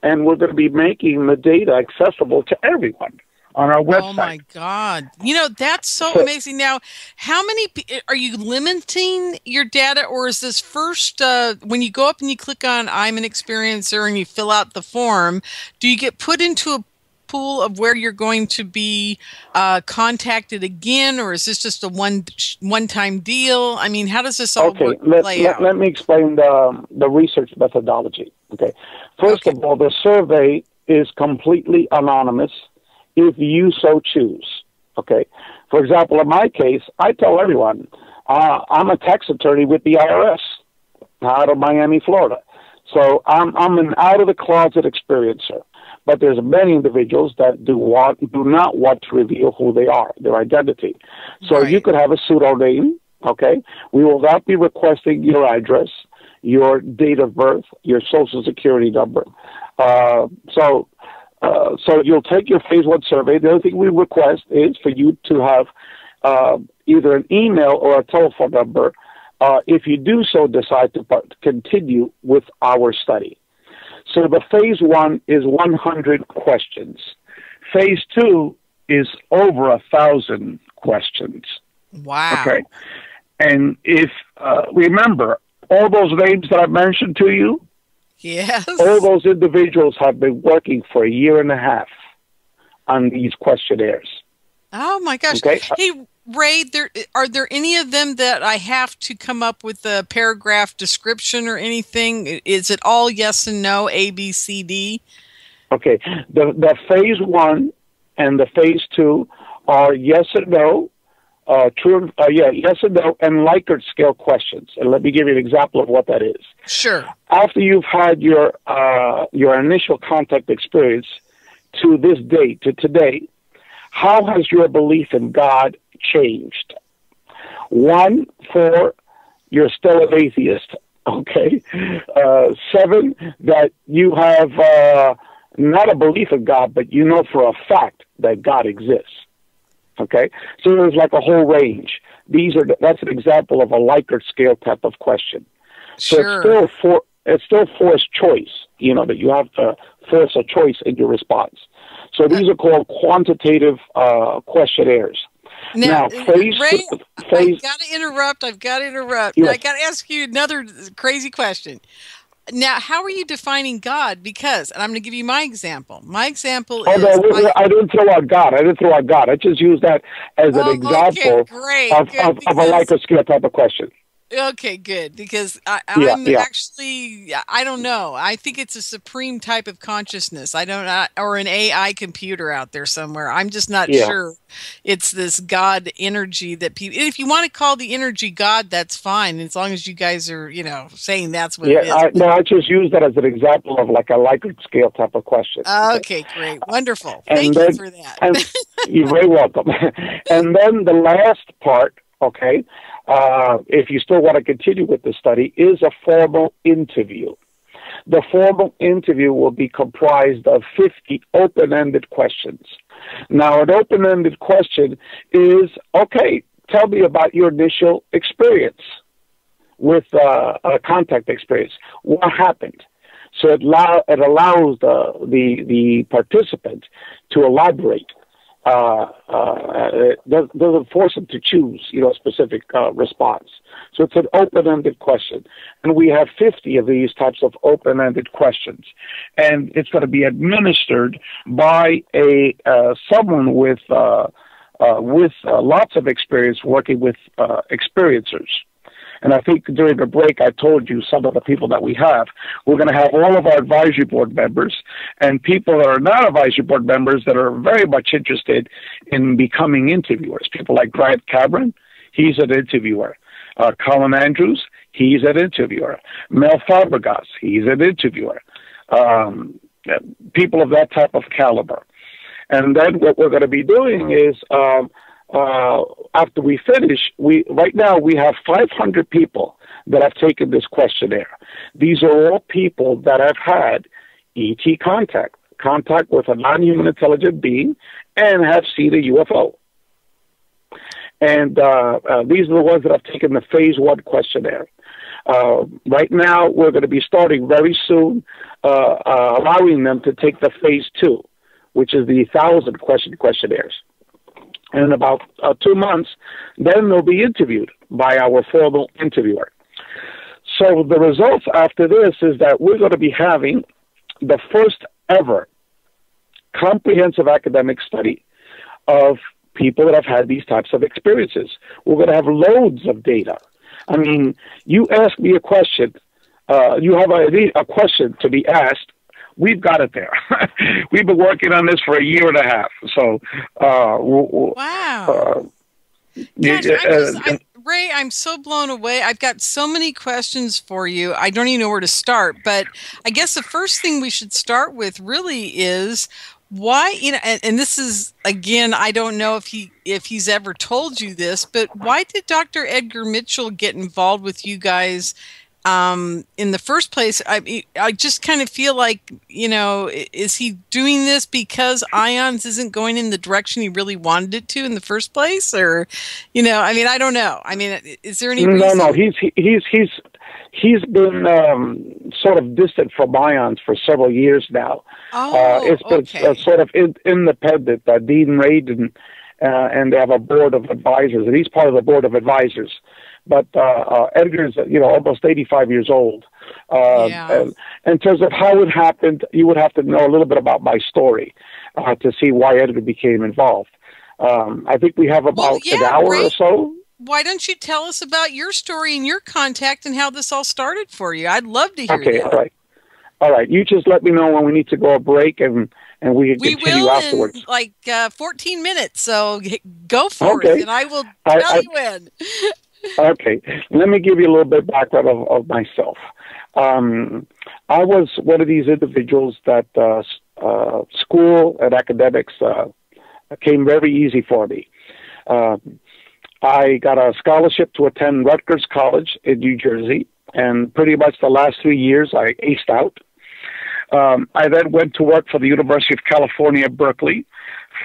Speaker 4: And we're going to be making the data accessible to everyone on our website. Oh,
Speaker 3: my God. That's so amazing. Now, how many are you limiting your data, or is this first, when you go up and you click on I'm an experiencer and you fill out the form, do you get put into a pool of where you're going to be contacted again, or is this just a one-time deal? How does this all play out?
Speaker 4: Let me explain the research methodology. Okay. First of all, the survey is completely anonymous if you so choose. Okay. For example, in my case, I tell everyone I'm a tax attorney with the IRS out of Miami, Florida. So I'm an out-of-the-closet experiencer. But there's many individuals that do not want to reveal who they are, their identity. So you could have a pseudonym, okay? We will not be requesting your address, your date of birth, your social security number. So you'll take your phase one survey. The other thing we request is for you to have either an email or a telephone number if you do so decide to continue with our study. So the phase one is 100 questions. Phase two is over 1,000 questions.
Speaker 3: Wow.
Speaker 4: Okay. And if, remember, all those names that I mentioned to you,
Speaker 3: yes,
Speaker 4: all those individuals have been working for 1.5 years on these questionnaires.
Speaker 3: Oh, my gosh. Okay. Hey, Rey, are there any of them that I have to come up with a paragraph description or anything? Is it all yes and no, A, B, C, D?
Speaker 4: Okay. The phase one and the phase two are yes and no, yes and no, and Likert scale questions. And let me give you an example of what that is.
Speaker 3: Sure.
Speaker 4: After you've had your initial contact experience to this date, to today, how has your belief in God changed? 1, 4, you're still an atheist. Okay. 7, that you have not a belief in God, but you know for a fact that God exists. Okay, so there's like a whole range. That's an example of a Likert scale type of question. So it's still forced choice. You know, that you have to force a choice in your response. So these are called quantitative questionnaires.
Speaker 3: Now Ray, I've got to interrupt.
Speaker 4: Yes.
Speaker 3: I got to ask you another crazy question. Now, how are you defining God? Because, and I'm going to give you my example. My example is...
Speaker 4: No, I didn't throw out God. I just used that as an example of a Likert scale type of question.
Speaker 3: Okay, good. Because actually, I don't know. I think it's a supreme type of consciousness. Or an AI computer out there somewhere. I'm just not sure it's this God energy that people. If you want to call the energy God, that's fine, as long as you guys are, saying that's what it is.
Speaker 4: I just use that as an example of like a Likert scale type of question.
Speaker 3: Okay, great, wonderful. Thank you for that.
Speaker 4: You're very welcome. And then the last part. Okay, if you still want to continue with the study, is a formal interview. The formal interview will be comprised of 50 open-ended questions. Now, an open-ended question is, okay, tell me about your initial experience with a contact experience. What happened? So it allows the participant to elaborate. It doesn't force them to choose, a specific response. So it's an open-ended question. And we have 50 of these types of open-ended questions. And it's going to be administered by someone with lots of experience working with experiencers. And I think during the break, I told you some of the people that we have. We're going to have all of our advisory board members and people that are not advisory board members that are very much interested in becoming interviewers. People like Grant Cameron, he's an interviewer. Colin Andrews, he's an interviewer. Mel Fabregas, he's an interviewer. People of that type of caliber. And then what we're going to be doing is... after we finish, right now we have 500 people that have taken this questionnaire. These are all people that have had ET contact with a non-human intelligent being and have seen a UFO. And these are the ones that have taken the phase 1 questionnaire. Right now, we're going to be starting very soon, allowing them to take the phase 2, which is the 1,000 questionnaires. And in about 2 months, then they'll be interviewed by our formal interviewer. So the results after this is that we're going to be having the first ever comprehensive academic study of people that have had these types of experiences. We're going to have loads of data. I mean, you ask me a question, you have a question to be asked, we've got it there. We've been working on this for a year and a half. So,
Speaker 3: wow. Ray, I'm so blown away. I've got so many questions for you. I don't even know where to start. But I guess the first thing we should start with really is why, and this is, again, I don't know if he's ever told you this, but why did Dr. Edgar Mitchell get involved with you guys in the first place? I just kind of feel like, is he doing this because IONS isn't going in the direction he really wanted it to in the first place? Or, I don't know. I mean, is there any reason?
Speaker 4: No, he's been sort of distant from IONS for several years now. It's been sort of independent. Dean Radin, and they have a board of advisors, and he's part of the board of advisors. But Edgar's, almost 85 years old. And in terms of how it happened, you would have to know a little bit about my story to see why Edgar became involved. I think we have about an hour or so.
Speaker 3: Why don't you tell us about your story and your contact and how this all started for you? I'd love to hear that.
Speaker 4: Okay, all right. You just let me know when we need to go a break, and we can continue afterwards.
Speaker 3: In like 14 minutes, so go for it, and I will tell you when.
Speaker 4: Okay, let me give you a little bit of background of myself. I was one of these individuals that school and academics came very easy for me. I got a scholarship to attend Rutgers College in New Jersey, and pretty much the last 3 years I aced out. I then went to work for the University of California, Berkeley,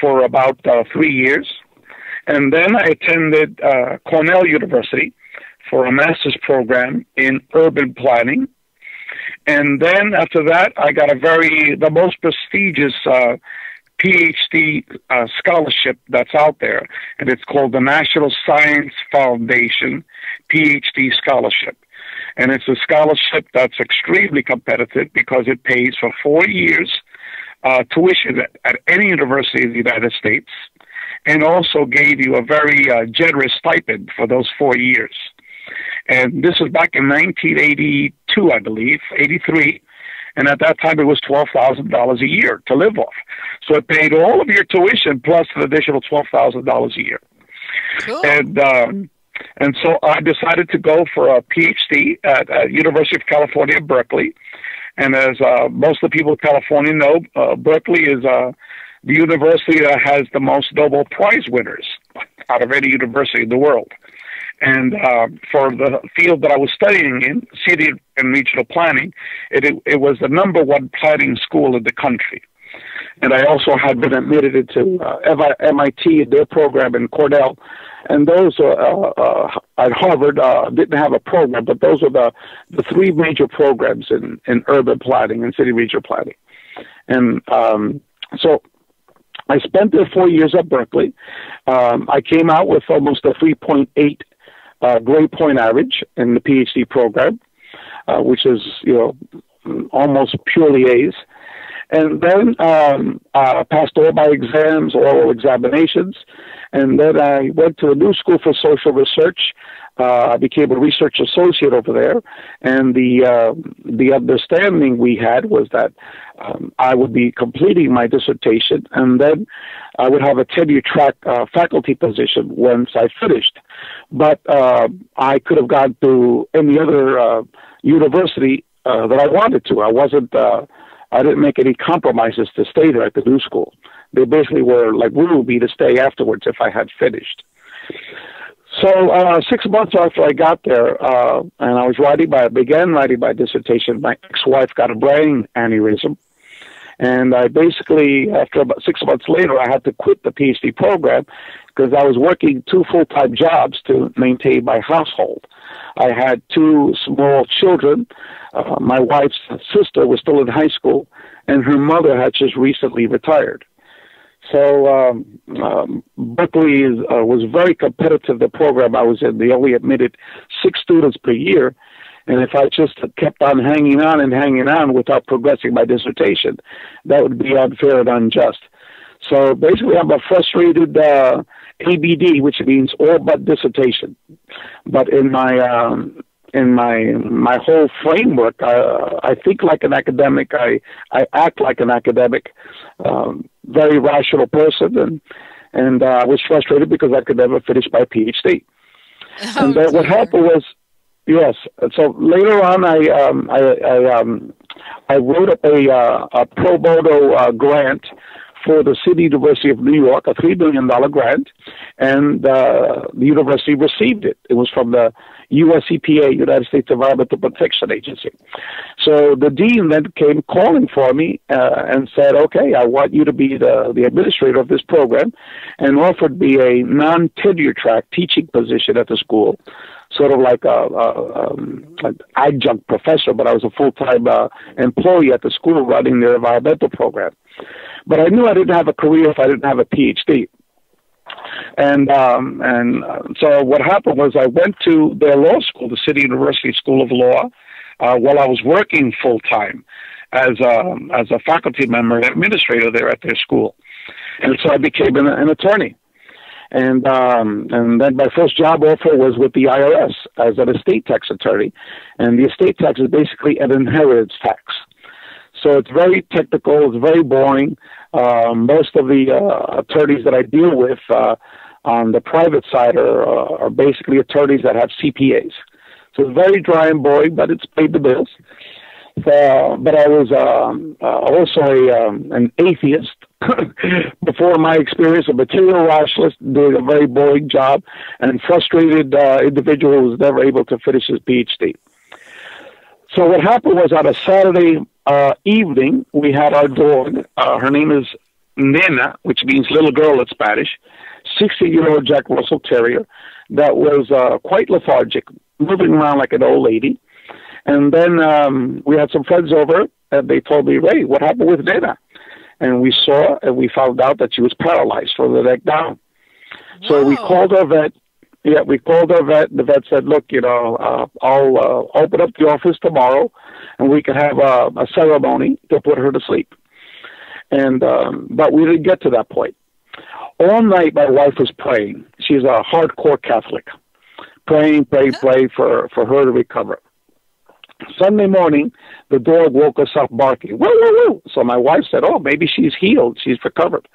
Speaker 4: for about 3 years. And then I attended Cornell University for a master's program in urban planning. And then after that, I got the most prestigious Ph.D. scholarship that's out there, and it's called the National Science Foundation Ph.D. Scholarship. And it's a scholarship that's extremely competitive because it pays for 4 years tuition at any university in the United States, and also gave you a very generous stipend for those 4 years. And this was back in 1982, I believe, 83. And at that time, it was $12,000 a year to live off. So it paid all of your tuition plus an additional $12,000 a year.
Speaker 3: Cool.
Speaker 4: And so I decided to go for a PhD at University of California, Berkeley. And as most of the people of California know, Berkeley is the university that has the most Nobel Prize winners out of any university in the world. And for the field that I was studying in, city and regional planning, it was the #1 planning school in the country. And I also had been admitted into MIT, their program, in Cornell. And those at Harvard didn't have a program, but those are the 3 major programs in urban planning and city regional planning. And so I spent there 4 years at Berkeley. I came out with almost a 3.8 grade point average in the PhD program, which is, almost purely A's. And then I passed all my exams, oral examinations, and then I went to a new school for social research. I became a research associate over there, and the understanding we had was that I would be completing my dissertation, and then I would have a tenure-track faculty position once I finished. But I could have gone to any other university that I wanted to. I didn't make any compromises to stay there at the new school. They basically were like ruling me to stay afterwards if I had finished. So 6 months after I got there, and I began writing my dissertation, my ex-wife got a brain aneurysm. And I basically, after about 6 months later, I had to quit the PhD program because I was working 2 full-time jobs to maintain my household. I had 2 small children. My wife's sister was still in high school, and her mother had just recently retired. So Berkeley was very competitive, the program I was in. They only admitted 6 students per year. And if I just kept on hanging on without progressing my dissertation, that would be unfair and unjust. So basically, I'm a frustrated ABD, which means all but dissertation. But in my whole framework, I think like an academic. I act like an academic, very rational person, and I was frustrated because I could never finish my PhD. And then what happened was. Yes. So later on, I wrote up a pro bono grant for the City University of New York, a $3 million grant, and the university received it. It was from the US EPA, United States Environmental Protection Agency. So the dean then came calling for me and said, "Okay, I want you to be the administrator of this program," and offered me a non-tenure track teaching position at the school. Sort of like an adjunct professor, but I was a full-time employee at the school running their environmental program. But I knew I didn't have a career if I didn't have a PhD. And so what happened was I went to their law school, the City University School of Law, while I was working full-time as a faculty member and administrator there at their school. And so I became an attorney. And then my first job offer was with the IRS as an estate tax attorney. And the estate tax is basically an inheritance tax. So it's very technical, it's very boring. Most of the attorneys that I deal with on the private side are basically attorneys that have CPAs. So it's very dry and boring, but it's paid the bills. But I was also an atheist. Before my experience, a material rationalist doing a very boring job, and frustrated individual who was never able to finish his PhD. So what happened was on a Saturday evening, we had our dog. Her name is Nena, which means little girl in Spanish. 60-year-old Jack Russell Terrier that was quite lethargic, moving around like an old lady. And then we had some friends over, and they told me, Ray, what happened with Nana? And we saw, and we found out that she was paralyzed from the neck down. Whoa. So we called our vet. Yeah, we called our vet, and the vet said, look, I'll open up the office tomorrow, and we can have a ceremony to put her to sleep. And but we didn't get to that point. All night, my wife was praying. She's a hardcore Catholic, praying for her to recover. Sunday morning, the dog woke us up barking. Woo, woo, woo. So my wife said, oh, maybe she's healed. She's recovered.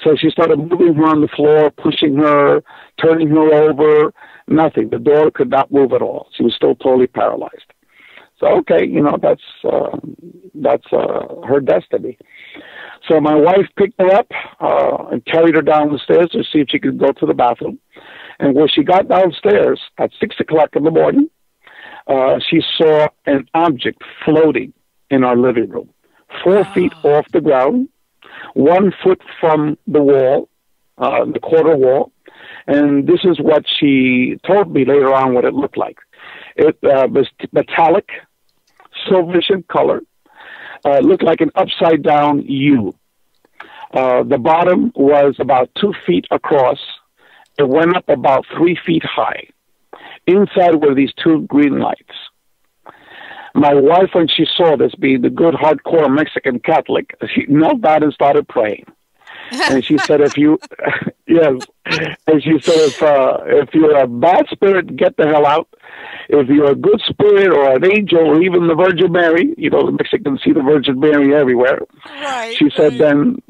Speaker 4: So she started moving her on the floor, pushing her, turning her over. Nothing. The dog could not move at all. She was still totally paralyzed. So, okay, that's her destiny. So my wife picked her up and carried her down the stairs to see if she could go to the bathroom. And when she got downstairs at 6 o'clock in the morning, she saw an object floating in our living room, 4 feet off the ground, 1 foot from the wall, the corner wall. And this is what she told me later on what it looked like. It was metallic, silverish in color. It looked like an upside-down U. The bottom was about 2 feet across. It went up about 3 feet high. Inside were these 2 green lights. My wife, when she saw this, being the good hardcore Mexican Catholic, she knelt down and started praying. And she said, if you're a bad spirit, get the hell out. If you're a good spirit or an angel or even the Virgin Mary, the Mexicans see the Virgin Mary everywhere. Right, she said, then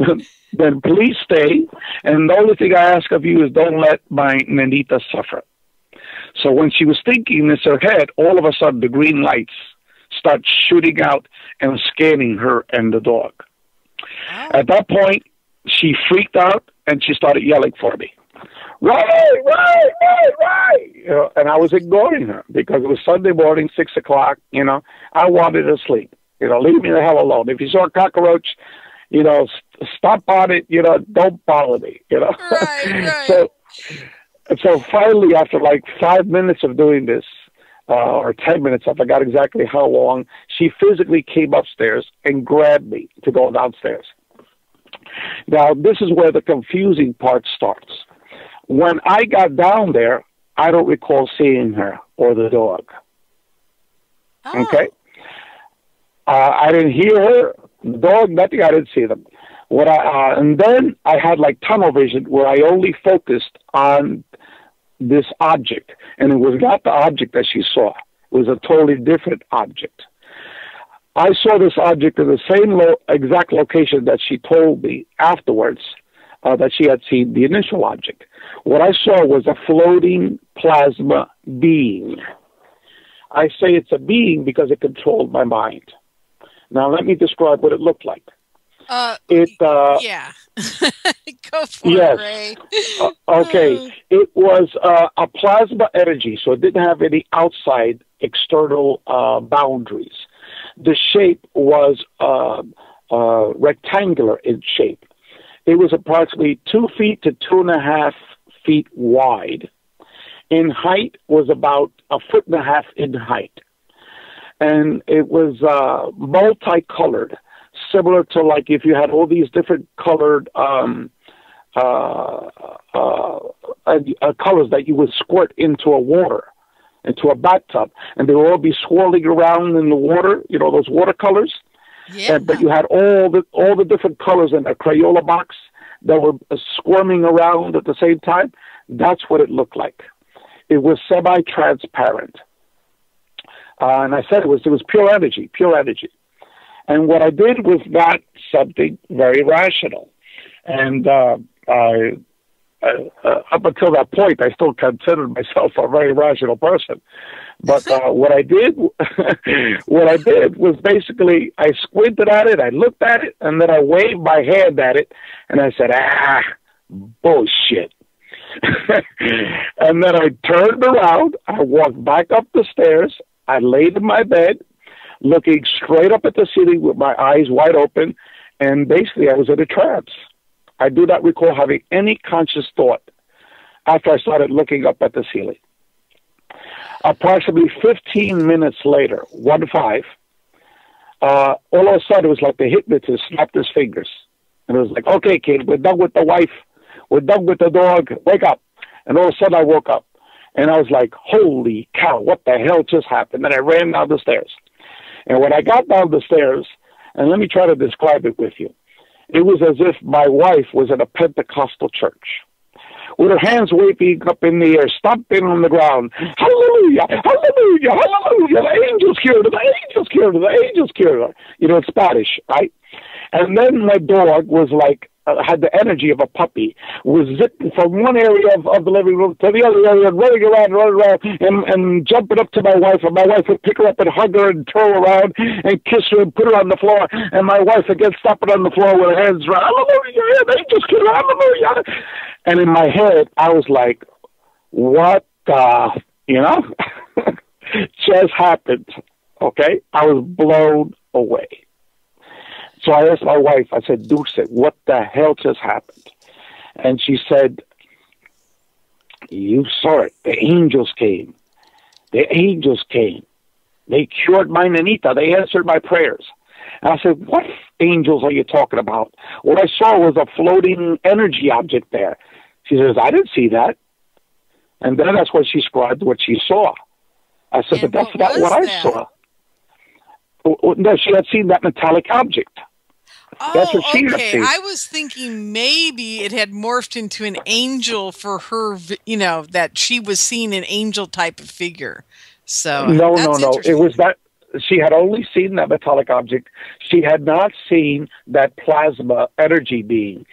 Speaker 4: please stay. And the only thing I ask of you is don't let my Nenita suffer. So when she was thinking this in her head, all of a sudden the green lights start shooting out and scanning her and the dog. Oh. At that point, she freaked out and she started yelling for me. Ray! And I was ignoring her because it was Sunday morning, 6 o'clock. I wanted to sleep. Leave me the hell alone. If you saw a cockroach, stop on it. Don't bother me. Right. So finally, after like 5 minutes of doing this, or 10 minutes, I forgot exactly how long, she physically came upstairs and grabbed me to go downstairs. Now, this is where the confusing part starts. When I got down there, I don't recall seeing her or the dog. Oh. Okay? I didn't hear her, the dog, nothing. I didn't see them. And then I had like tunnel vision where I only focused on this object, and it was not the object that she saw. It was a totally different object. I saw this object in the same exact location that she told me afterwards that she had seen the initial object. What I saw was a floating plasma being. I say it's a being because it controlled my mind. Now let me describe what it looked like.
Speaker 3: Yeah. Go for it, Ray.
Speaker 4: Okay. It was a plasma energy, so it didn't have any outside external boundaries. The shape was rectangular in shape. It was approximately 2 feet to 2.5 feet wide. In height was about 1.5 feet in height. And it was multicolored, similar to like if you had all these different colored colors that you would squirt into a bathtub, and they would all be swirling around in the water, those watercolors. Yeah. But you had all the different colors in a Crayola box that were squirming around at the same time. That's what it looked like. It was semi-transparent. And I said it was pure energy. And what I did was not something very rational. And up until that point, I still considered myself a very rational person. But what I did was basically I squinted at it, I looked at it, and then I waved my hand at it, and I said, bullshit. And then I turned around, I walked back up the stairs, I laid in my bed, looking straight up at the ceiling with my eyes wide open, and basically I was in a trance. I do not recall having any conscious thought after I started looking up at the ceiling. Approximately 15 minutes later, 1-5, all of a sudden it was like the hypnotist snapped his fingers. And it was like, okay, kid, we're done with the wife. We're done with the dog. Wake up. And all of a sudden I woke up. And I was like, holy cow, what the hell just happened? And I ran down the stairs. And when I got down the stairs, and let me try to describe it with you, it was as if my wife was in a Pentecostal church, with her hands waving up in the air, stomping on the ground. Hallelujah, hallelujah, hallelujah. The angels cured her, the angels cured her, the angels cured her. You know, it's Spanish, right? And then my dog was like, had the energy of a puppy, was zipping from one area of the living room to the other area, running around, and jumping up to my wife, and my wife would pick her up and hug her and turn her around and kiss her and put her on the floor, and my wife again stopping on the floor with her hands around, hallelujah, they just killed her, hallelujah. And in my head, I was like, what the, you know, just happened, okay? I was blown away. So I asked my wife, I said, Dulce, what the hell just happened? And she said, you saw it. The angels came. The angels came. They cured my nanita. They answered my prayers. And I said, what angels are you talking about? What I saw was a floating energy object there. She says, I didn't see that. And then that's when she described what she saw. I said, but that's not what I saw. No, she had seen that metallic object. That's what she had seen.
Speaker 3: I was thinking maybe it had morphed into an angel for her, you know, that she was seeing an angel type of figure. So
Speaker 4: no. It was that she had only seen that metallic object. She had not seen that plasma energy being.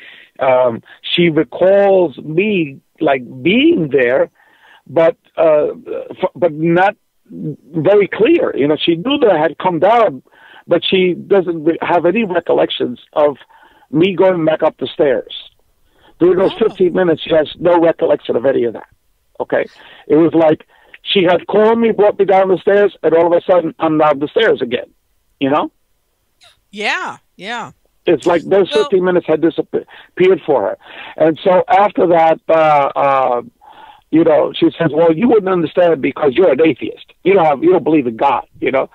Speaker 4: She recalls me like being there, but not very clear. You know, she knew that I had come down, but she doesn't have any recollections of me going back up the stairs. During those 15 minutes, she has no recollection of any of that. Okay? It was like she had called me, brought me down the stairs, and all of a sudden, I'm down the stairs again. You know?
Speaker 3: Yeah.
Speaker 4: It's like those 15 minutes had disappeared for her. And so after that, you know, she says, well, you wouldn't understand because you're an atheist. You don't believe in God, you know?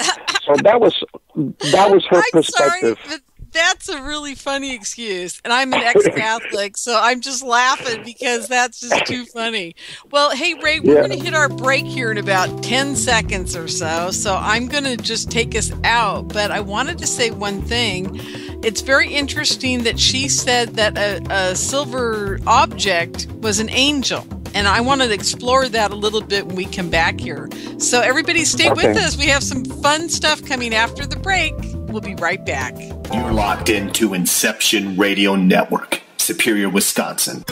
Speaker 4: So that was her perspective.
Speaker 3: Sorry, but that's a really funny excuse. And I'm an ex-Catholic, so I'm just laughing because that's just too funny. Well, hey, Ray, we're going to hit our break here in about 10 seconds or so. So I'm going to just take us out. But I wanted to say one thing. It's very interesting that she said that a silver object was an angel. And I want to explore that a little bit when we come back here. So everybody stay with us. We have some fun stuff coming after the break. We'll be right back.
Speaker 1: You're locked into Inception Radio Network, Superior, Wisconsin.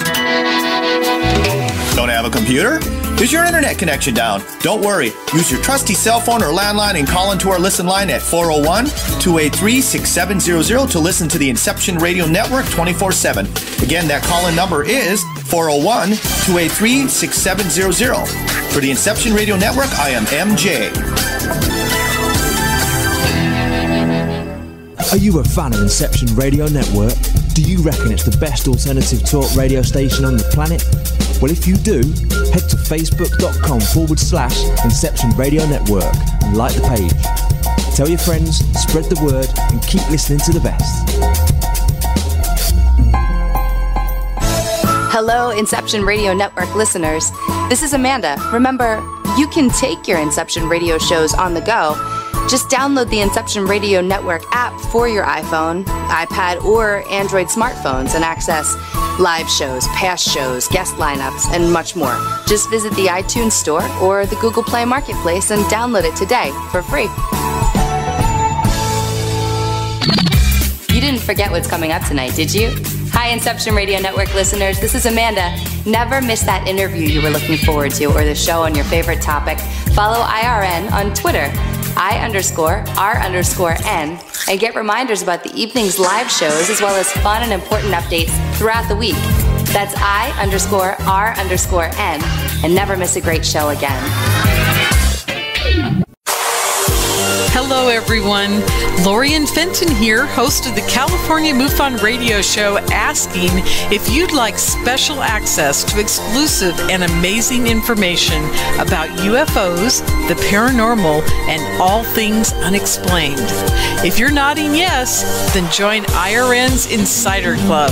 Speaker 5: Don't have a computer? Is your internet connection down? Don't worry. Use your trusty cell phone or landline and call into our listen line at 401-283-6700 to listen to the Inception Radio Network 24/7. Again, that call-in number is 401-283-6700. For the Inception Radio Network, I am MJ.
Speaker 7: Are you a fan of Inception Radio Network? Do you reckon it's the best alternative talk radio station on the planet? Well, if you do, head to facebook.com/Inception Radio Network and like the page. Tell your friends, spread the word, and keep listening to the best.
Speaker 6: Hello, Inception Radio Network listeners. This is Amanda. Remember, you can take your Inception Radio shows on the go. Just download the Inception Radio Network app for your iPhone, iPad, or Android smartphones and access live shows, past shows, guest lineups, and much more. Just visit the iTunes Store or the Google Play Marketplace and download it today for free. You didn't forget what's coming up tonight, did you? Hi, Inception Radio Network listeners. This is Amanda. Never miss that interview you were looking forward to or the show on your favorite topic. Follow IRN on Twitter, I_R_N, and get reminders about the evening's live shows as well as fun and important updates throughout the week. That's I_R_N, and never miss a great show again.
Speaker 3: Hello, everyone. Lorien Fenton here, host of the California MUFON Radio Show, asking if you'd like special access to exclusive and amazing information about UFOs, the paranormal, and all things unexplained. If you're nodding yes, then join IRN's Insider Club.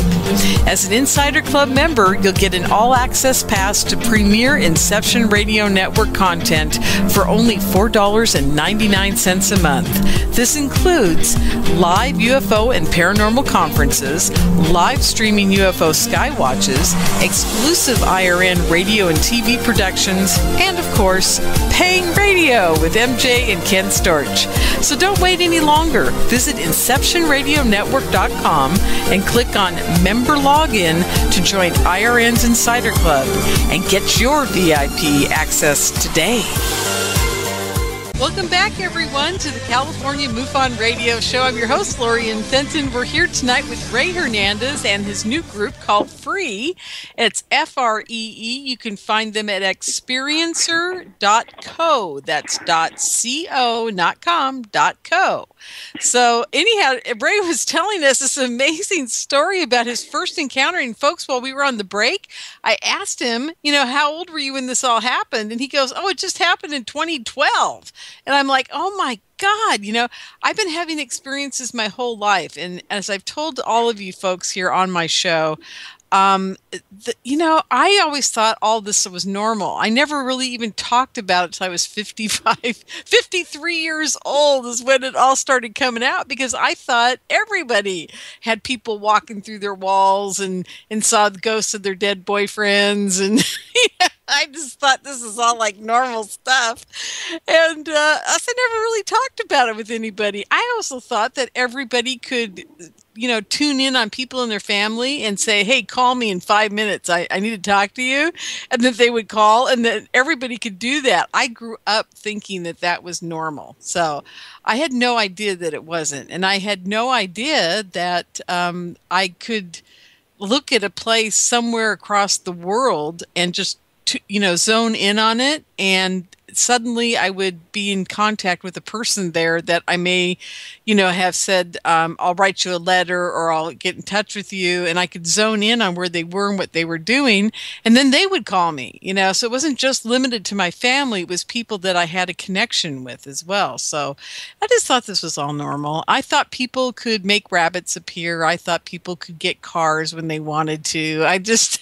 Speaker 3: As an Insider Club member, you'll get an all-access pass to premier Inception Radio Network content for only $4.99 a month. This includes live UFO and paranormal conferences, live streaming UFO skywatches, exclusive IRN radio and TV productions, and of course, paying radio with MJ and Ken Storch. So don't wait any longer. Visit InceptionRadioNetwork.com and click on Member Login to join IRN's Insider Club and get your VIP access today. Welcome back, everyone, to the California MUFON Radio Show. I'm your host, Lorien Fenton. We're here tonight with Rey Hernandez and his new group called F.R.E.E. It's F-R-E-E. You can find them at experiencer.co. That's .co, not com, .co. So anyhow, Rey was telling us this amazing story about his first encounter. And folks, while we were on the break, I asked him, how old were you when this all happened? And he goes, it just happened in 2012. And I'm like, oh my God, I've been having experiences my whole life. And as I've told all of you folks here on my show, I always thought all this was normal. I never really even talked about it until I was 53 years old is when it all started coming out, because I thought everybody had people walking through their walls and saw the ghosts of their dead boyfriends. And I just thought this is all like normal stuff. And I never really talked about it with anybody. I also thought that everybody could tune in on people in their family and say, hey, call me in 5 minutes. I need to talk to you. And that they would call and that everybody could do that. I grew up thinking that was normal. So I had no idea that it wasn't. And I had no idea that I could look at a place somewhere across the world and just, zone in on it. And suddenly I would be in contact with a person there that I may, have said, I'll write you a letter or I'll get in touch with you. And I could zone in on where they were and what they were doing. And then they would call me, so it wasn't just limited to my family. It was people that I had a connection with as well. So I just thought this was all normal. I thought people could make rabbits appear. I thought people could get cars when they wanted to. I just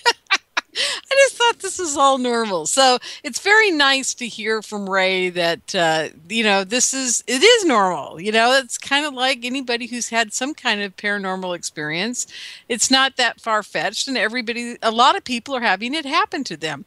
Speaker 3: thought this was all normal. So it's very nice to hear from Rey that, it is normal. It's kind of like anybody who's had some kind of paranormal experience. It's not that far-fetched, and a lot of people are having it happen to them.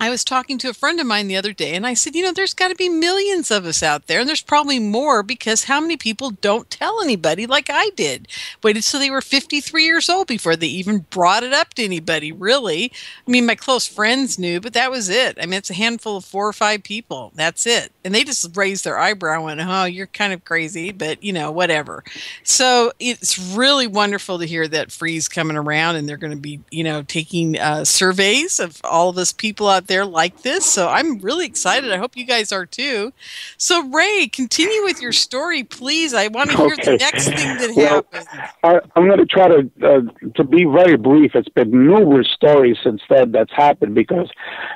Speaker 3: I was talking to a friend of mine the other day, and I said, there's got to be millions of us out there, and there's probably more, because how many people don't tell anybody like I did? Waited till they were 53 years old before they even brought it up to anybody, really. I mean, my close friends knew, but that was it. I mean, it's a handful of 4 or 5 people. That's it. And they just raised their eyebrow and, oh, you're kind of crazy, but, whatever. So it's really wonderful to hear that F.R.E.E.'s coming around, and they're going to be, taking surveys of all of us people out there like this. So I'm really excited. I hope you guys are too. So Rey, continue with your story, please. I want to hear the next thing that happened.
Speaker 4: I'm going to try to be very brief. It's been numerous stories since then that's happened, because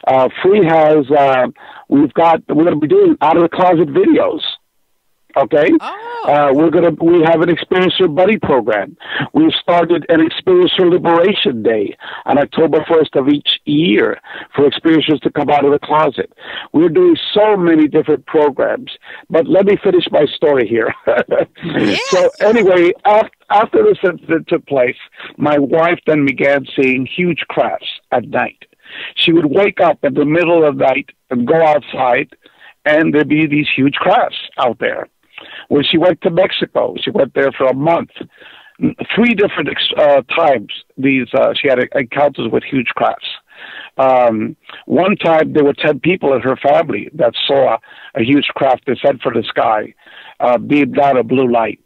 Speaker 4: F.R.E.E. has, we're going to be doing out of the closet videos. Okay. We have an Experiencer Buddy program. We've started an Experiencer Liberation Day on October 1st of each year for experiencers to come out of the closet. We're doing so many different programs, but let me finish my story here. Yes. So anyway, after this incident took place, my wife then began seeing huge crafts at night. She would wake up in the middle of the night and go outside, and there'd be these huge crafts out there. When she went to Mexico, she went there for a month. 3 different times she had encounters with huge crafts. One time there were 10 people in her family that saw a huge craft descend from the sky, beam down a blue light.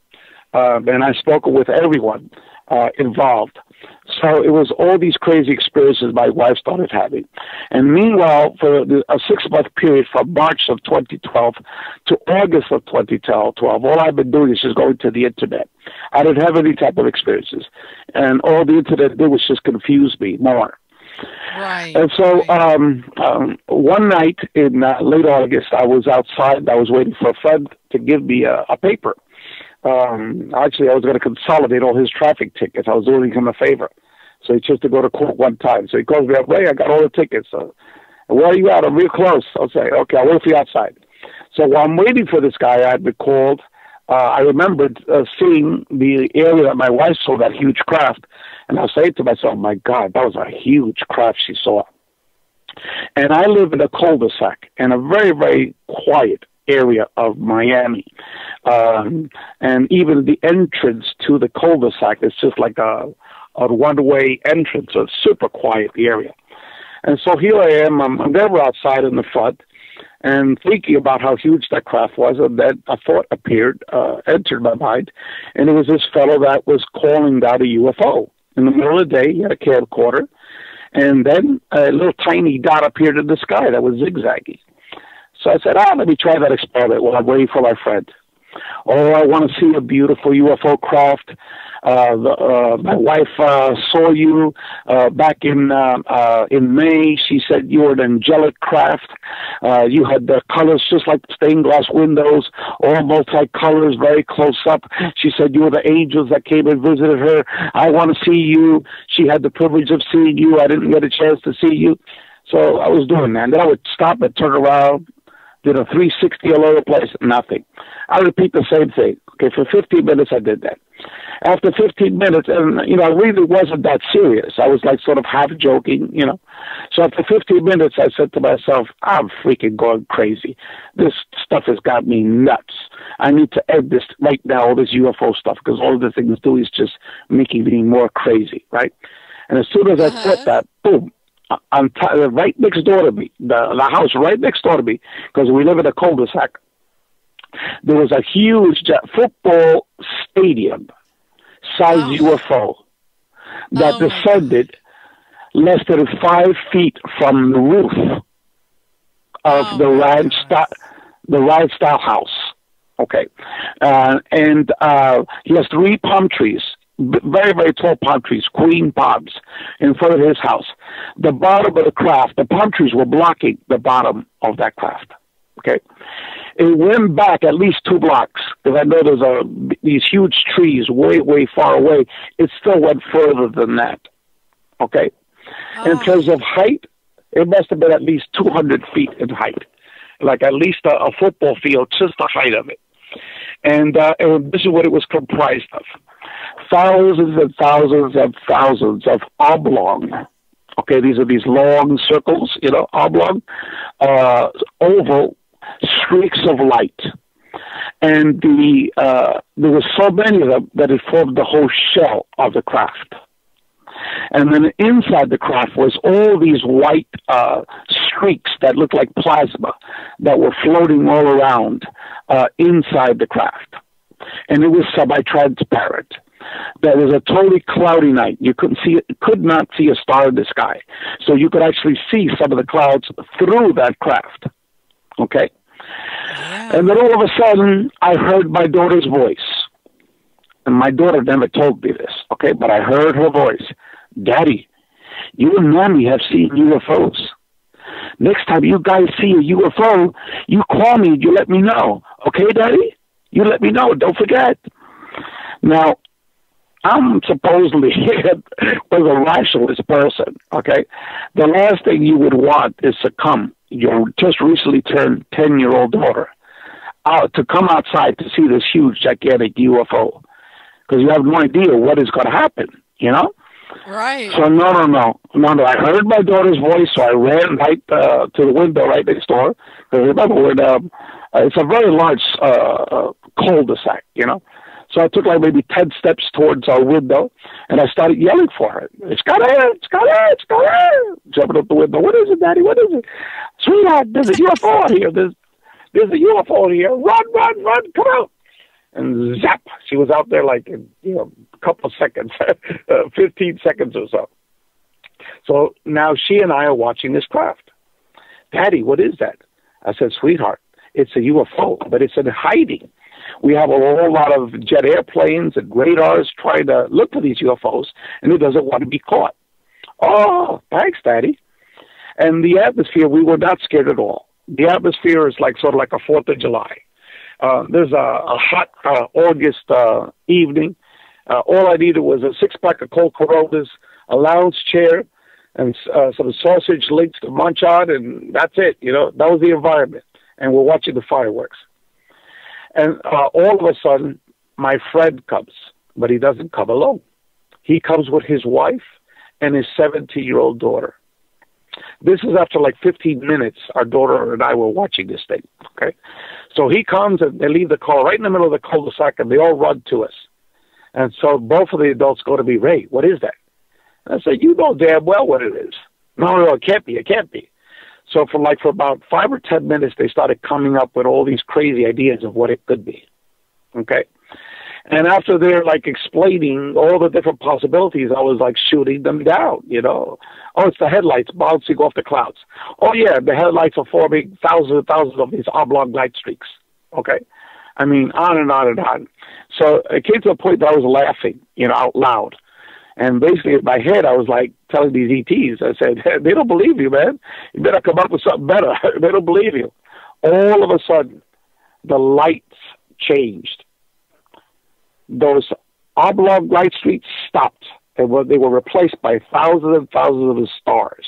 Speaker 4: and I spoke with everyone involved. So it was all these crazy experiences my wife started having. And meanwhile, for a 6-month period from March of 2012 to August of 2012, all I've been doing is just going to the internet. I didn't have any type of experiences. And all the internet did was just confuse me more.
Speaker 3: Right.
Speaker 4: And so one night in late August, I was outside. I was waiting for a friend to give me a paper. Actually, I was going to consolidate all his traffic tickets. I was doing him a favor. So he chose to go to court one time. So he calls me up, Ray, I got all the tickets. Where are you at? I'm real close. I'll say, okay, I'll wait for you outside. So while I'm waiting for this guy, I had been called. I remembered seeing the area that my wife saw, that huge craft. And I was saying to myself, my God, that was a huge craft she saw. And I live in a cul-de-sac in a very, very quiet area of Miami. And even the entrance to the cul-de-sac is just like a one-way entrance, so it's super quiet area. And so here I am, I'm never outside in the front, and thinking about how huge that craft was, and then a thought entered my mind, and it was this fellow that was calling out a UFO. In the middle of the day, he had a camcorder, and then a little tiny dot appeared in the sky that was zigzaggy. So I said, let me try that experiment while I'm waiting for my friend. Oh, I want to see a beautiful UFO craft. My wife saw you back in May. She said you were an angelic craft. You had the colors just like stained glass windows, all multi-colors, very close up. She said you were the angels that came and visited her. I want to see you. She had the privilege of seeing you. I didn't get a chance to see you. So I was doing that. And then I would stop and turn around, did a 360 all over the place, nothing. I repeat the same thing. Okay, for 15 minutes I did that. After 15 minutes, and, I really wasn't that serious. I was like sort of half joking, So after 15 minutes, I said to myself, I'm freaking going crazy. This stuff has got me nuts. I need to end this right now, all this UFO stuff, because all the things do is just making me more crazy, right? And as soon as I thought that, boom, right next door to me, the house right next door to me, because we live in a cul-de-sac, there was a huge football stadium size UFO that descended less than 5 feet from the roof of the Rhinestyle house. Okay. And he has 3 palm trees, very, very tall palm trees, queen palms, in front of his house. The bottom of the craft, the palm trees were blocking the bottom of that craft. Okay. It went back at least 2 blocks, because I know there's these huge trees way, way far away. It still went further than that. Okay. In terms of height, it must have been at least 200 feet in height, like at least a football field, just the height of it. And this is what it was comprised of. Thousands and thousands and thousands of oblong. Okay, these are these long circles, oblong, oval streaks of light. And there were so many of them that it formed the whole shell of the craft. And then inside the craft was all these white streaks that looked like plasma that were floating all around inside the craft. And it was semi-transparent. That was a totally cloudy night. You could not see a star in the sky. So you could actually see some of the clouds through that craft. Okay? Yeah. And then all of a sudden, I heard my daughter's voice. And my daughter never told me this, okay? But I heard her voice. Daddy, you and Mommy have seen UFOs. Next time you guys see a UFO, you call me and you let me know. Okay, Daddy? You let me know. Don't forget. Now, I'm supposedly was a rationalist person, okay? The last thing you would want is to come, your just recently turned 10-year-old daughter, to come outside to see this huge, gigantic UFO, because you have no idea what is going to happen, Right. So no. I heard my daughter's voice, so I ran right to the window right next door. Because remember, it's a very large cul-de-sac, So I took like maybe 10 steps towards our window, and I started yelling for her. It's got air! Jumping up the window. What is it, Daddy? What is it? Sweetheart, there's a UFO out here. There's a UFO out here. Run, come out. and zap, she was out there like in, a couple of seconds, 15 seconds or so. So now she and I are watching this craft. Daddy, what is that? I said, sweetheart, it's a UFO, but it's in hiding. We have a whole lot of jet airplanes and radars trying to look for these UFOs, and it doesn't want to be caught. Oh, thanks, Daddy. And the atmosphere, we were not scared at all. The atmosphere is sort of like a 4th of July. There's a hot August evening. All I needed was a 6-pack of cold Coronas, a lounge chair, and some sausage links to munch on, and that's it. That was the environment. And we're watching the fireworks. And all of a sudden, my friend comes, but he doesn't come alone. He comes with his wife and his 17-year-old daughter. This is after 15 minutes, our daughter and I were watching this thing, okay? So he comes, and they leave the car right in the middle of the cul-de-sac, and they all run to us. And so both of the adults go to me, Ray, what is that? And I said, you know damn well what it is. No, it can't be. So for about 5 or 10 minutes, they started coming up with all these crazy ideas of what it could be, okay? And after they're explaining all the different possibilities, I was shooting them down, Oh, it's the headlights bouncing off the clouds. Oh, yeah, the headlights are forming thousands and thousands of these oblong light streaks, okay? I mean, on and on and on. So it came to a point that I was laughing, out loud. And basically in my head, I was telling these ETs, I said, they don't believe you, man. You better come up with something better. They don't believe you. All of a sudden, the lights changed. Those oblong light streaks stopped, and they were replaced by thousands and thousands of stars,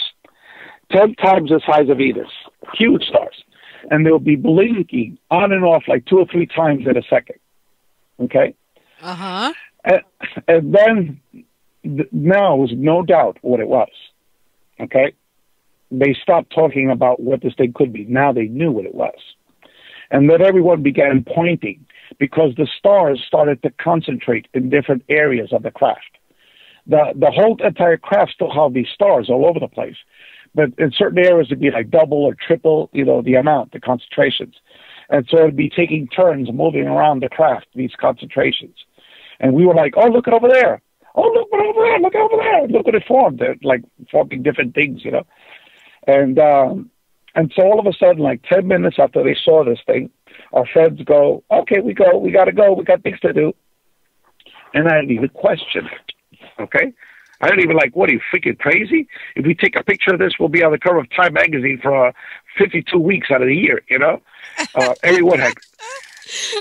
Speaker 4: 10 times the size of Venus, huge stars. And they'll be blinking on and off 2 or 3 times in a second, okay?
Speaker 3: Uh-huh.
Speaker 4: And then now was no doubt what it was, okay? They stopped talking about what this thing could be. Now they knew what it was. And then everyone began pointing because the stars started to concentrate in different areas of the craft. The whole entire craft still had these stars all over the place. But in certain areas, it'd be double or triple, the amount, the concentrations. And so it'd be taking turns moving around the craft, these concentrations. And we were oh, look over there. Oh, look over there. Look over there. Look what it formed. They're forming different things, And so all of a sudden, 10 minutes after they saw this thing, our friends go, okay, we got to go. We got things to do. And I didn't even question it, okay? I didn't even what are you, freaking crazy? If we take a picture of this, we'll be on the cover of Time magazine for 52 weeks out of the year,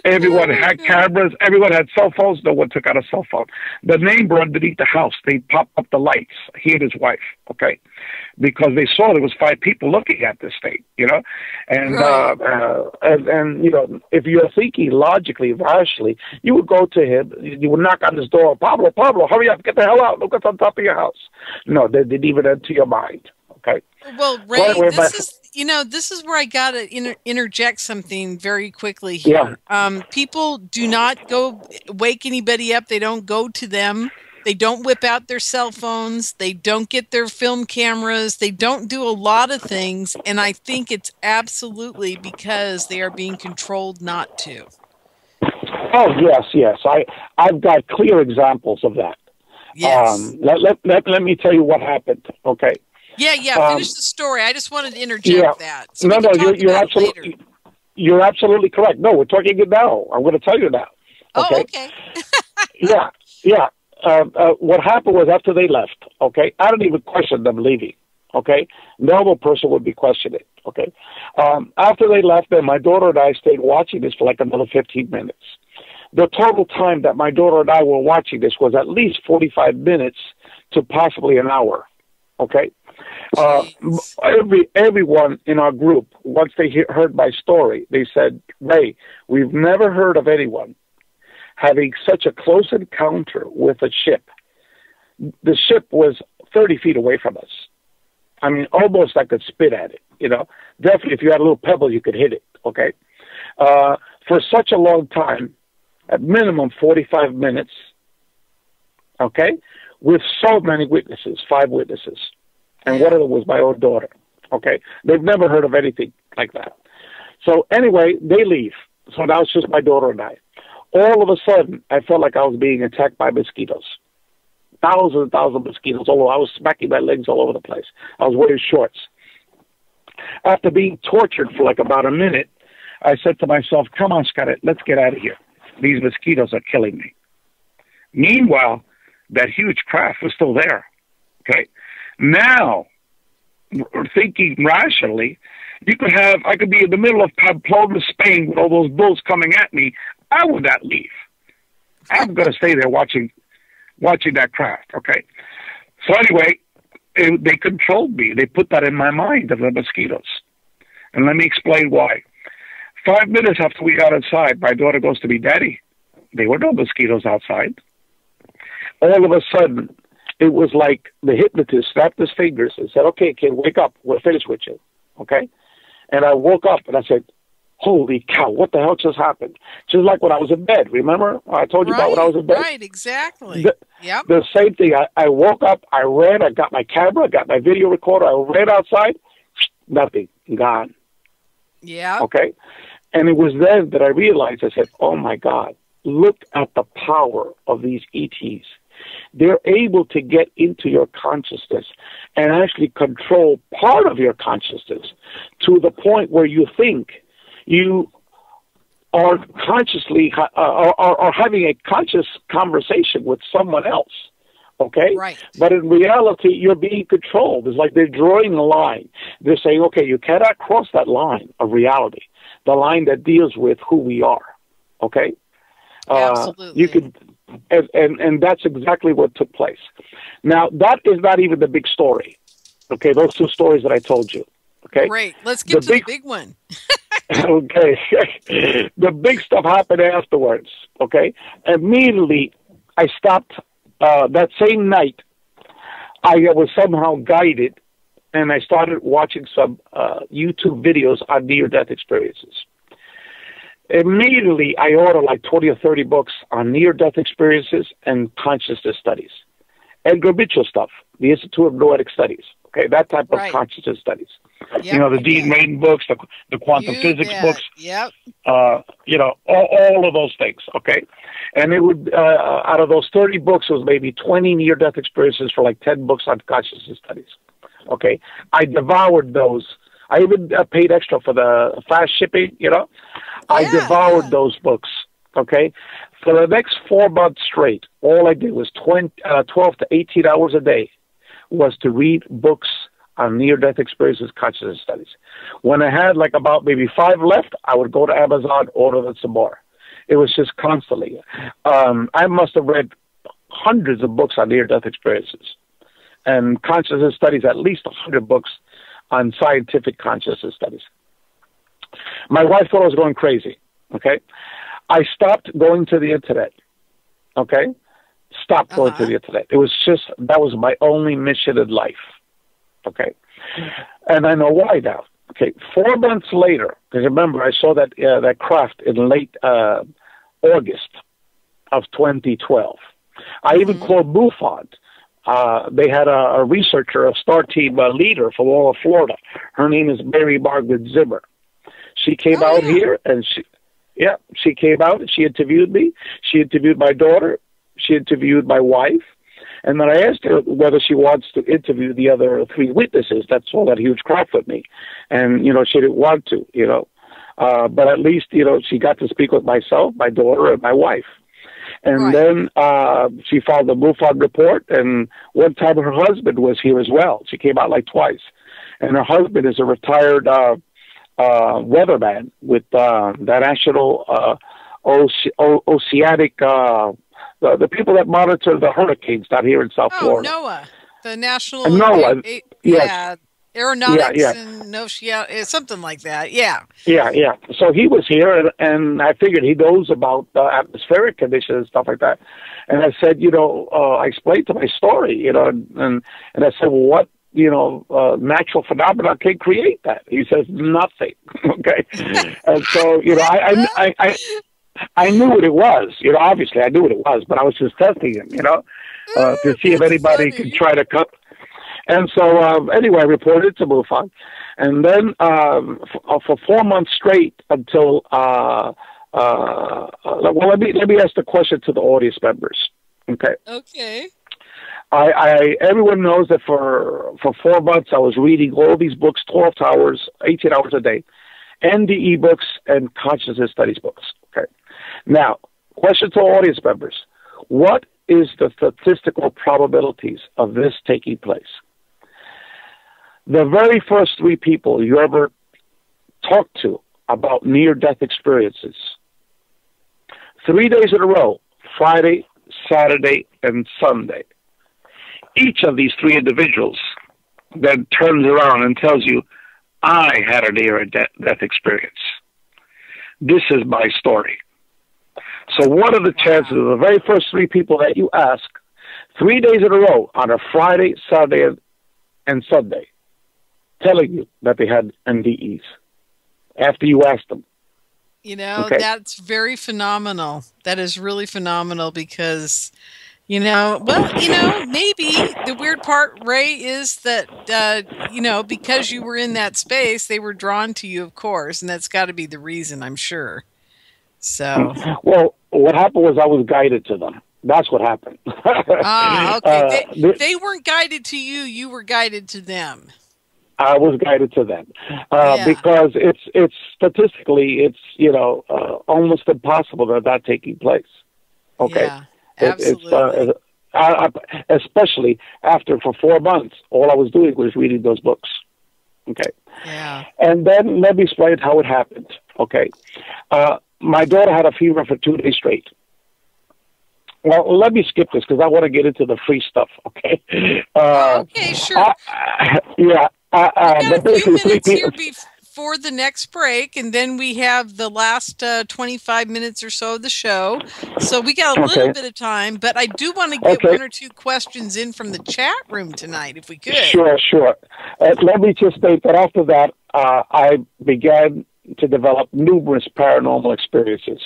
Speaker 4: Everyone had cameras. Everyone had cell phones. No one took out a cell phone. The neighbor underneath the house, they popped up the lights, he and his wife, okay? Because they saw there was 5 people looking at this thing, And, right. And if you're thinking logically, rationally, you would go to him, you would knock on his door, Pablo, hurry up, get the hell out, look what's on top of your house. No, they didn't even enter your mind, okay?
Speaker 3: Well, Ray, this is where I got to interject something very quickly here. Yeah. People do not go wake anybody up. They don't go to them. They don't whip out their cell phones. They don't get their film cameras. They don't do a lot of things. And I think it's absolutely because they are being controlled not to.
Speaker 4: Oh, yes. I've got clear examples of that.
Speaker 3: Yes.
Speaker 4: Let me tell you what happened, okay?
Speaker 3: Yeah. Finish the story. I just wanted to interject that. So
Speaker 4: you're absolutely correct. No, we're talking it now. I'm going to tell you now. Okay?
Speaker 3: Oh, okay.
Speaker 4: Yeah. What happened was after they left, okay, I didn't even question them leaving, okay? Normal person would be questioning, okay? After they left, then my daughter and I stayed watching this for another 15 minutes. The total time that my daughter and I were watching this was at least 45 minutes to possibly an hour, okay? Everyone in our group, once they heard my story, they said, Ray, we've never heard of anyone having such a close encounter with a ship. The ship was 30 feet away from us. I mean, almost I could spit at it, Definitely, if you had a little pebble, you could hit it, okay? For such a long time, at minimum 45 minutes, okay, with so many witnesses, 5 witnesses. And one of them was my own daughter, okay? They've never heard of anything like that. So anyway, they leave. So now it's just my daughter and I. all of a sudden, I felt like I was being attacked by mosquitoes. Thousands and thousands of mosquitoes all over. I was smacking my legs all over the place. I was wearing shorts. After being tortured for like about a minute, I said to myself, come on, Scott, let's get out of here. These mosquitoes are killing me. Meanwhile, that huge craft was still there. Okay. Now, thinking rationally, I could be in the middle of Pamplona, Spain, with all those bulls coming at me. I would not leave. I'm going to stay there watching that craft. Okay. So anyway, they controlled me. They put that in my mind of the mosquitoes. And let me explain why. 5 minutes after we got inside, my daughter goes to me, Daddy, there were no mosquitoes outside. All of a sudden, it was like the hypnotist snapped his fingers and said, okay, kid, wake up. We're finished with you. Okay? And I woke up and I said, holy cow, what the hell just happened? Just like when I was in bed. Remember? I told you about when I was in bed.
Speaker 3: Right, exactly. Yep.
Speaker 4: The same thing. I woke up, I ran, I got my camera, I got my video recorder, I ran outside, nothing, gone.
Speaker 3: Yeah.
Speaker 4: Okay? And it was then that I realized, I said, oh my God, look at the power of these ETs. They're able to get into your consciousness and actually control part of your consciousness to the point where you think you are consciously are having a conscious conversation with someone else. Okay?
Speaker 3: Right.
Speaker 4: But in reality, you're being controlled. It's like they're drawing a line. They're saying, okay, you cannot cross that line of reality, the line that deals with who we are. Okay?
Speaker 3: Absolutely.
Speaker 4: You could, and that's exactly what took place. Now, that is not even the big story. Okay, those two stories that I told you. Okay?
Speaker 3: Great. Let's get to the big one.
Speaker 4: Okay. The big stuff happened afterwards. Okay? Immediately, I stopped. That same night, I was somehow guided, and I started watching some YouTube videos on near-death experiences. Immediately, I ordered like 20 or 30 books on near-death experiences and consciousness studies. Edgar Mitchell stuff, the Institute of Noetic Studies, okay, that type of consciousness studies. Yep, you know, the Dean Radin books, the quantum physics books,
Speaker 3: yep.
Speaker 4: You know, all of those things, okay? And it would, out of those 30 books, it was maybe 20 near-death experiences for like 10 books on consciousness studies, okay? I devoured those. I even paid extra for the fast shipping, you know? I devoured those books, okay? For the next 4 months straight, all I did was 12 to 18 hours a day was to read books on near-death experiences, consciousness studies. When I had like about maybe 5 left, I would go to Amazon, order them some more. It was just constantly. I must have read hundreds of books on near-death experiences and consciousness studies, at least 100 books on scientific consciousness studies. My wife thought I was going crazy, okay? I stopped going to the internet, okay? Stopped going to the internet. It was just, that was my only mission in life, okay? And I know why now. Okay, 4 months later, because remember, I saw that that craft in late August of 2012. I even called MUFON. They had a researcher, a STAR team leader from all of Florida. Her name is Mary Margaret Zimmer. She came out here, and she came out and she interviewed me. She interviewed my daughter. She interviewed my wife. And then I asked her whether she wants to interview the other 3 witnesses that saw that huge craft with me. And, you know, she didn't want to, you know. But at least, you know, she got to speak with myself, my daughter, and my wife. And then she filed the MUFON report, and one time her husband was here as well. She came out like twice. And her husband is a retired weatherman with the National Oceanic, the people that monitor the hurricanes down here in South Florida.
Speaker 3: NOAA, the National Aeronautics and something like that. Yeah. So he was here, and I figured he knows about atmospheric conditions and stuff like that. And I said, you know, I explained to my story, you know, and I said, well, what, you know, natural phenomena can create that? He says, nothing. Okay. And so, you know, I knew what it was. You know, obviously I knew what it was, but I was just testing him, you know, to see if anybody could try to cut. And so, anyway, I reported to MUFON. And then for 4 months straight until
Speaker 4: let me ask the question to the audience members. Okay.
Speaker 3: Okay.
Speaker 4: Everyone knows that for 4 months I was reading all these books, 12 hours, 18 hours a day, NDE books and consciousness studies books. Okay. Now, question to audience members: what is the statistical probabilities of this taking place? The very first 3 people you ever talked to about near-death experiences, 3 days in a row, Friday, Saturday, and Sunday. Each of these 3 individuals then turns around and tells you, I had a near-death experience. This is my story. So what are the chances of the very first 3 people that you ask, 3 days in a row, on a Friday, Saturday, and Sunday, telling you that they had NDEs after you asked them?
Speaker 3: You know, That's very phenomenal. That is really phenomenal because, maybe the weird part, Ray, is that, because you were in that space, they were drawn to you, of course, and that's got to be the reason, I'm sure. So.
Speaker 4: Well, what happened was I was guided to them. That's what happened.
Speaker 3: Okay. They weren't guided to you. You were guided to them.
Speaker 4: I was guided to them because it's statistically almost impossible that taking place. Okay,
Speaker 3: yeah, absolutely.
Speaker 4: Especially after for 4 months, all I was doing was reading those books. Okay,
Speaker 3: yeah,
Speaker 4: and then let me explain how it happened. Okay, my daughter had a fever for 2 days straight. Well, let me skip this because I want to get into the free stuff. Okay.
Speaker 3: Okay, sure.
Speaker 4: Yeah.
Speaker 3: We've got a few minutes here before the next break, and then we have the last 25 minutes or so of the show. So we got a little bit of time, but I do want to get 1 or 2 questions in from the chat room tonight, if we could.
Speaker 4: Sure. Let me just state that after that, I began to develop numerous paranormal experiences.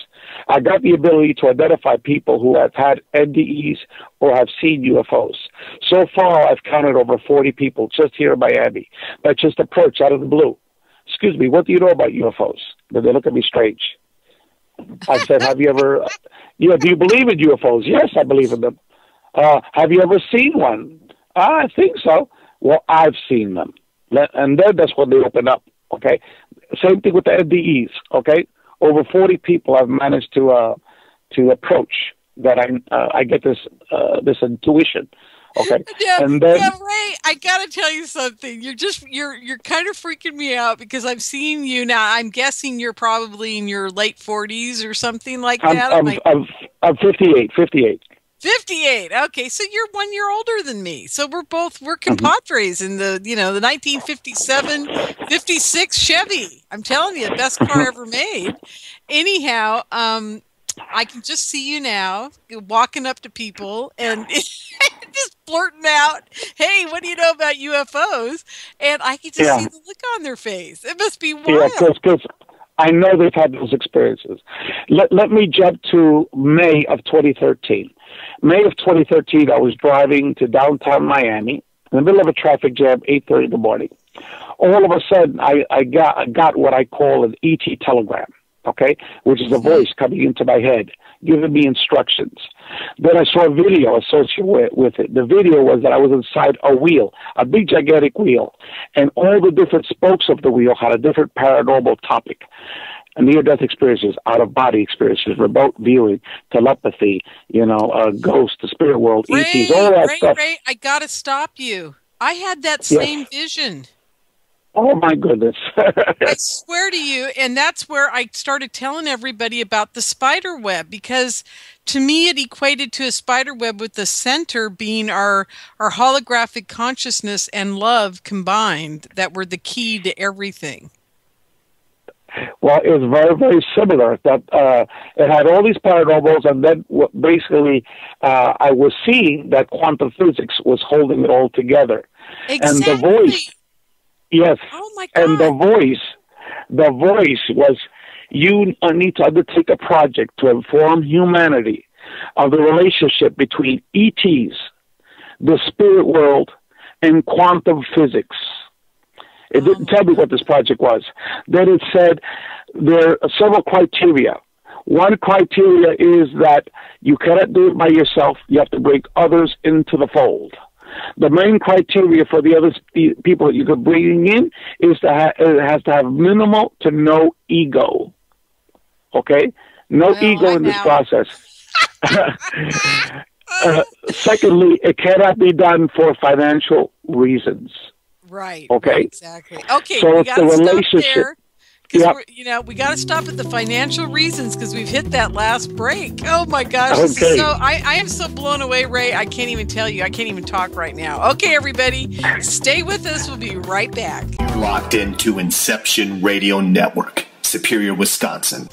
Speaker 4: I got the ability to identify people who have had NDEs or have seen UFOs. So far, I've counted over 40 people just here in Miami that just approached out of the blue. Excuse me, what do you know about UFOs? Then they look at me strange. I said, have you ever, do you believe in UFOs? Yes, I believe in them. Have you ever seen one? I think so. Well, I've seen them. And then that's when they open up. Okay, same thing with the NDEs. Okay, over 40 people I've managed to approach that I get this intuition. Okay, and then
Speaker 3: Ray, I gotta tell you something. You're kind of freaking me out because I've seen you now. I'm guessing you're probably in your late 40s or something like that.
Speaker 4: I'm 58.
Speaker 3: 58. Okay, so you're 1 year older than me. So we're compadres in the the 1957, 56 Chevy. I'm telling you, the best car ever made. Anyhow, I can just see you now walking up to people and just blurting out, "Hey, what do you know about UFOs?" And I can just see the look on their face. It must be wild.
Speaker 4: Yeah, because I know they've had those experiences. Let me jump to May of 2013. May of 2013, I was driving to downtown Miami in the middle of a traffic jam, 8:30 in the morning. All of a sudden, I got what I call an ET telegram, okay, which is a voice coming into my head, giving me instructions. Then I saw a video associated with it. The video was that I was inside a wheel, a big gigantic wheel, and all the different spokes of the wheel had a different paranormal topic. Near-death experiences, out-of-body experiences, remote viewing, telepathy, ghosts, the spirit world, ETs, all that stuff.
Speaker 3: Ray, I got to stop you. I had that same vision.
Speaker 4: Oh, my goodness.
Speaker 3: I swear to you, and that's where I started telling everybody about the spider web, because to me it equated to a spider web with the center being our holographic consciousness and love combined that were the key to everything.
Speaker 4: Well, it was very, very similar. That it had all these paranormals, and then basically I was seeing that quantum physics was holding it all together.
Speaker 3: Exactly.
Speaker 4: And the voice, yes.
Speaker 3: Oh my God.
Speaker 4: And the voice was, you need to undertake a project to inform humanity of the relationship between ETs, the spirit world, and quantum physics. It didn't tell me what this project was. Then it said there are several criteria. One criteria is that you cannot do it by yourself. You have to bring others into the fold. The main criteria for the other people that you could bring in is it has to have minimal to no ego. Okay? No ego in this process. Secondly, it cannot be done for financial reasons.
Speaker 3: Right.
Speaker 4: Okay.
Speaker 3: Right, exactly. Okay.
Speaker 4: So
Speaker 3: we got to stop there.
Speaker 4: Yep.
Speaker 3: We got to stop at the financial reasons because we've hit that last break. Oh my gosh!
Speaker 4: Okay.
Speaker 3: I am so blown away, Ray. I can't even tell you. I can't even talk right now. Okay, everybody, stay with us. We'll be right back.
Speaker 1: You're locked into Inception Radio Network, Superior, Wisconsin.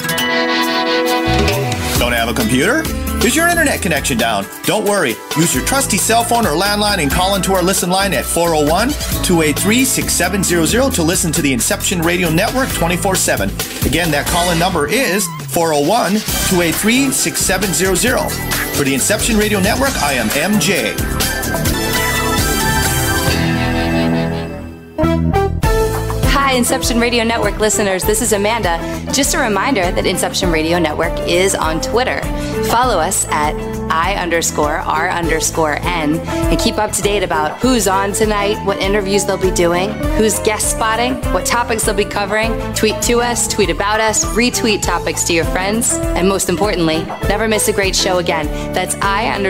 Speaker 5: Don't have a computer? Is your internet connection down? Don't worry. Use your trusty cell phone or landline and call into our listen line at 401-283-6700 to listen to the Inception Radio Network 24/7. Again, that call-in number is 401-283-6700. For the Inception Radio Network, I am MJ.
Speaker 6: Hi, Inception Radio Network listeners. This is Amanda. Just a reminder that Inception Radio Network is on Twitter. Follow us at I_R_N and keep up to date about who's on tonight, what interviews they'll be doing, who's guest spotting, what topics they'll be covering. Tweet to us, tweet about us, retweet topics to your friends, and most importantly, never miss a great show again. That's I_R_N.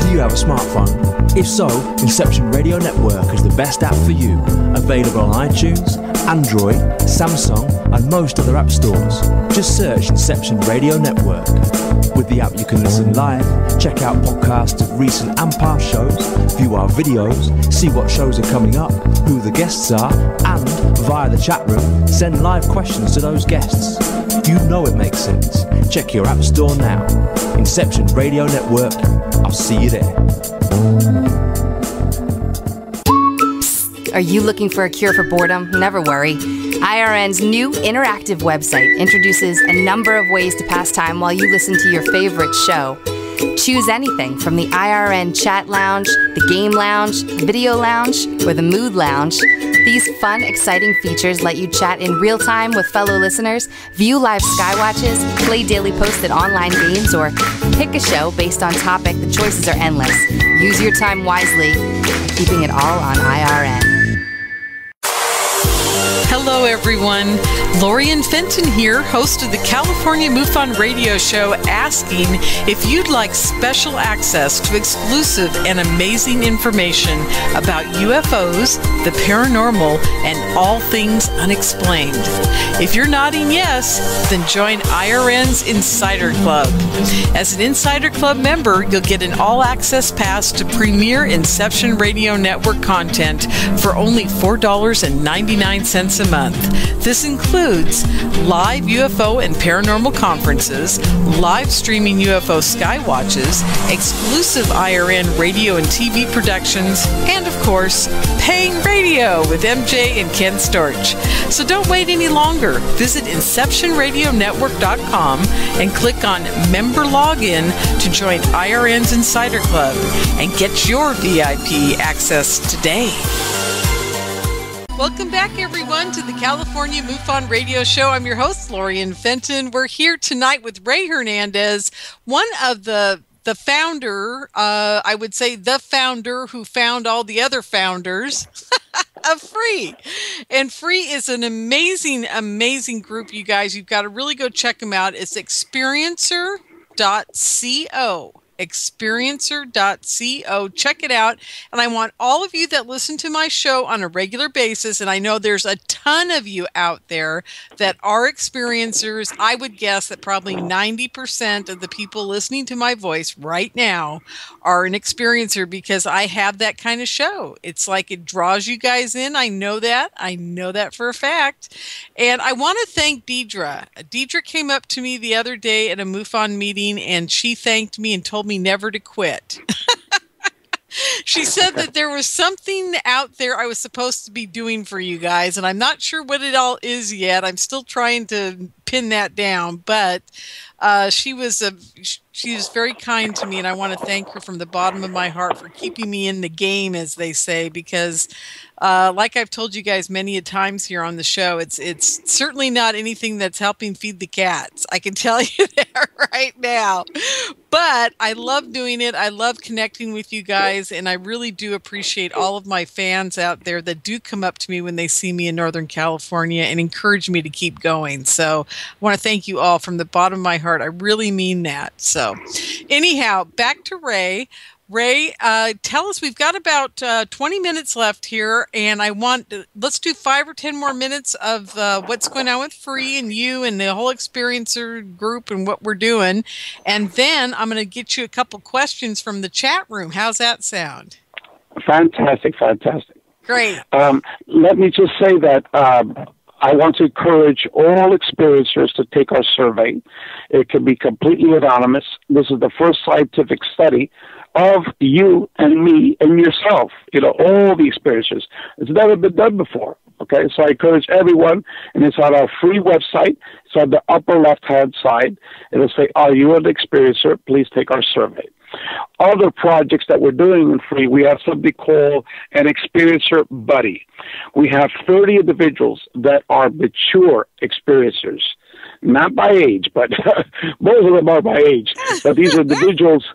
Speaker 7: Do you have a smartphone? If so, Inception Radio Network is the best app for you. Available on iTunes, Android, Samsung, and most other app stores. Just search Inception Radio Network. With the app you can listen live, check out podcasts of recent and past shows, view our videos, see what shows are coming up, who the guests are, and, via the chat room, send live questions to those guests. You know it makes sense. Check your app store now. Inception Radio Network. I'll see you there.
Speaker 6: Are you looking for a cure for boredom? Never worry. IRN's new interactive website introduces a number of ways to pass time while you listen to your favorite show. Choose anything from the IRN chat lounge, the game lounge, video lounge, or the mood lounge. These fun, exciting features let you chat in real time with fellow listeners, view live skywatches, play daily posted online games, or pick a show based on topic. The choices are endless. Use your time wisely, keeping it all on IRN.
Speaker 3: Hello, everyone. Lorien Fenton here, host of the California MUFON Radio Show, asking if you'd like special access to exclusive and amazing information about UFOs, the paranormal, and all things unexplained. If you're nodding yes, then join IRN's Insider Club. As an Insider Club member, you'll get an all-access pass to premier Inception Radio Network content for only $4.99 a month. This includes live UFO and paranormal conferences, live streaming UFO skywatches, exclusive IRN radio and TV productions, and of course, paying radio with MJ and Ken Storch. So don't wait any longer. Visit InceptionRadioNetwork.com and click on Member Login to join IRN's Insider Club and get your VIP access today. Welcome back, everyone, to the California MUFON Radio Show. I'm your host, Lorien Fenton. We're here tonight with Rey Hernandez, one of the founder, I would say the founder who found all the other founders of FREE. And FREE is an amazing, amazing group, you guys. You've got to really go check them out. It's experiencer.co. Experiencer.co. Check it out. And I want all of you that listen to my show on a regular basis, and I know there's a ton of you out there that are experiencers. I would guess that probably 90% of the people listening to my voice right now are an experiencer because I have that kind of show. It's like it draws you guys in. I know that. I know that for a fact. And I want to thank Deidre. Deidre came up to me the other day at a MUFON meeting, and she thanked me and told me never to quit. She said that there was something out there I was supposed to be doing for you guys, and I'm not sure what it all is yet. I'm still trying to pin that down, but she was She is very kind to me, and I want to thank her from the bottom of my heart for keeping me in the game, as they say, because like I've told you guys many a times here on the show, it's certainly not anything that's helping feed the cats. I can tell you that right now. But I love doing it. I love connecting with you guys, and I really do appreciate all of my fans out there that do come up to me when they see me in Northern California and encourage me to keep going. So I want to thank you all from the bottom of my heart. I really mean that. So anyhow, back to Ray. Ray, tell us, we've got about 20 minutes left here, and let's do 5 or 10 more minutes of what's going on with F.R.E.E. and you and the whole experiencer group and what we're doing. And then I'm going to get you a couple questions from the chat room. How's that sound?
Speaker 4: Fantastic.
Speaker 3: Great.
Speaker 4: Let me just say that I want to encourage all experiencers to take our survey. It can be completely anonymous. This is the first scientific study of you and me and yourself, all the experiencers. It's never been done before, okay? So I encourage everyone, and it's on our free website. It's on the upper left-hand side. It'll say, are you an experiencer? Please take our survey. Other projects that we're doing in F.R.E.E., we have something called an experiencer buddy. We have 30 individuals that are mature experiencers. Not by age, but most of them are by age. But these are individuals.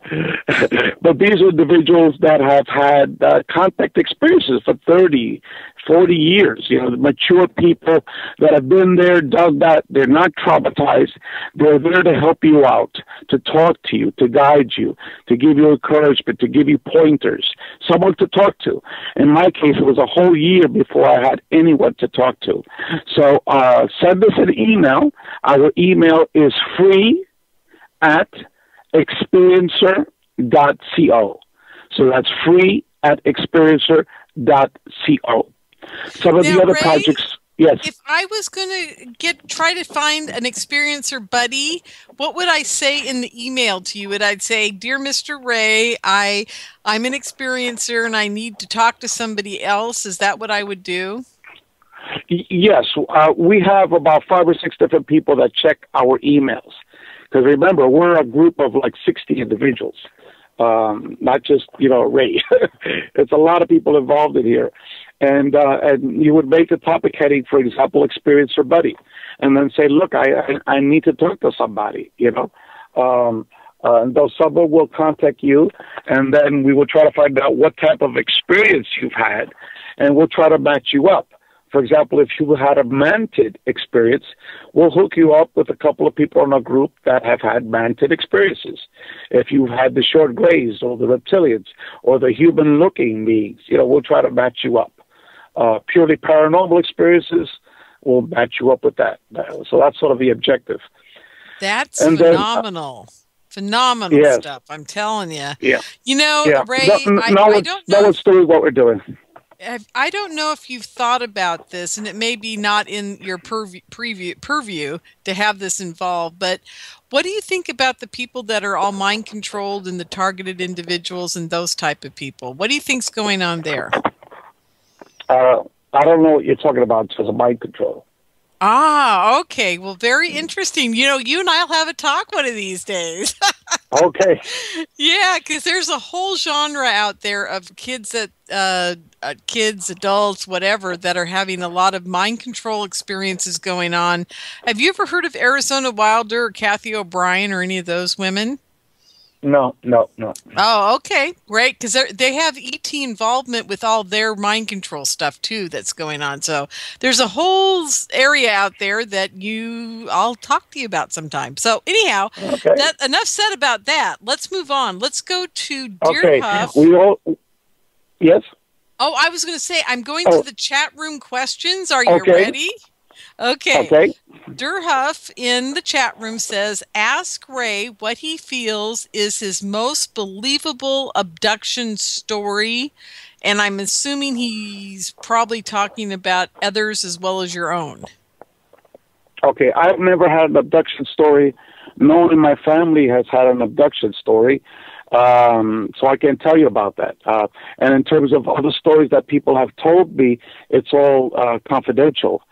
Speaker 4: That have had contact experiences for 30, 40 years. Mature people that have been there, done that. They're not traumatized. They're there to help you out, to talk to you, to guide you, to give you encouragement, to give you pointers, someone to talk to. In my case, it was a whole year before I had anyone to talk to. So send us an email. Our email is free@experiencer.co. So that's free@experiencer.co. Some of the other projects, yes.
Speaker 3: If I was going to try to find an experiencer buddy, what would I say in the email to you? Would I say, "Dear Mr. Ray, I'm an experiencer and I need to talk to somebody else"? Is that what I would do?
Speaker 4: Yes, we have about 5 or 6 different people that check our emails. Because remember, we're a group of like 60 individuals, not just, Ray. It's a lot of people involved in here. And you would make a topic heading, for example, experiencer buddy, and then say, look, I need to talk to somebody, and though someone will contact you, and then we will try to find out what type of experience you've had, and we'll try to match you up. For example, if you had a mantid experience, we'll hook you up with a couple of people in our group that have had mantid experiences. If you've had the short grays or the reptilians or the human-looking beings, we'll try to match you up. Purely paranormal experiences, we'll match you up with that. So that's sort of the objective.
Speaker 3: That's phenomenal. Phenomenal stuff, I'm telling you.
Speaker 4: Yeah.
Speaker 3: Ray, I don't know.
Speaker 4: No one's doing what we're doing.
Speaker 3: I don't know if you've thought about this, and it may be not in your purview to have this involved, but what do you think about the people that are all mind-controlled and the targeted individuals and those type of people? What do you think's going on there?
Speaker 4: I don't know what you're talking about as a mind control.
Speaker 3: Ah, okay. Well, very interesting. You and I'll have a talk one of these days.
Speaker 4: Okay.
Speaker 3: Yeah, because there's a whole genre out there of kids, adults, whatever, that are having a lot of mind control experiences going on. Have you ever heard of Arizona Wilder or Kathy O'Brien or any of those women?
Speaker 4: No.
Speaker 3: Oh, okay. Great. Because they have ET involvement with all their mind control stuff, too, that's going on. So there's a whole area out there that I'll talk to you about sometime. So anyhow, enough said about that. Let's move on. Let's go to Deer Huff.
Speaker 4: Yes?
Speaker 3: Oh, I was going to say, I'm going to the chat room questions. Are you ready? Okay. Durhuff in the chat room says, ask Ray what he feels is his most believable abduction story. And I'm assuming he's probably talking about others as well as your own.
Speaker 4: Okay. I've never had an abduction story. No one in my family has had an abduction story. So I can't tell you about that. And in terms of other stories that people have told me, it's all confidential.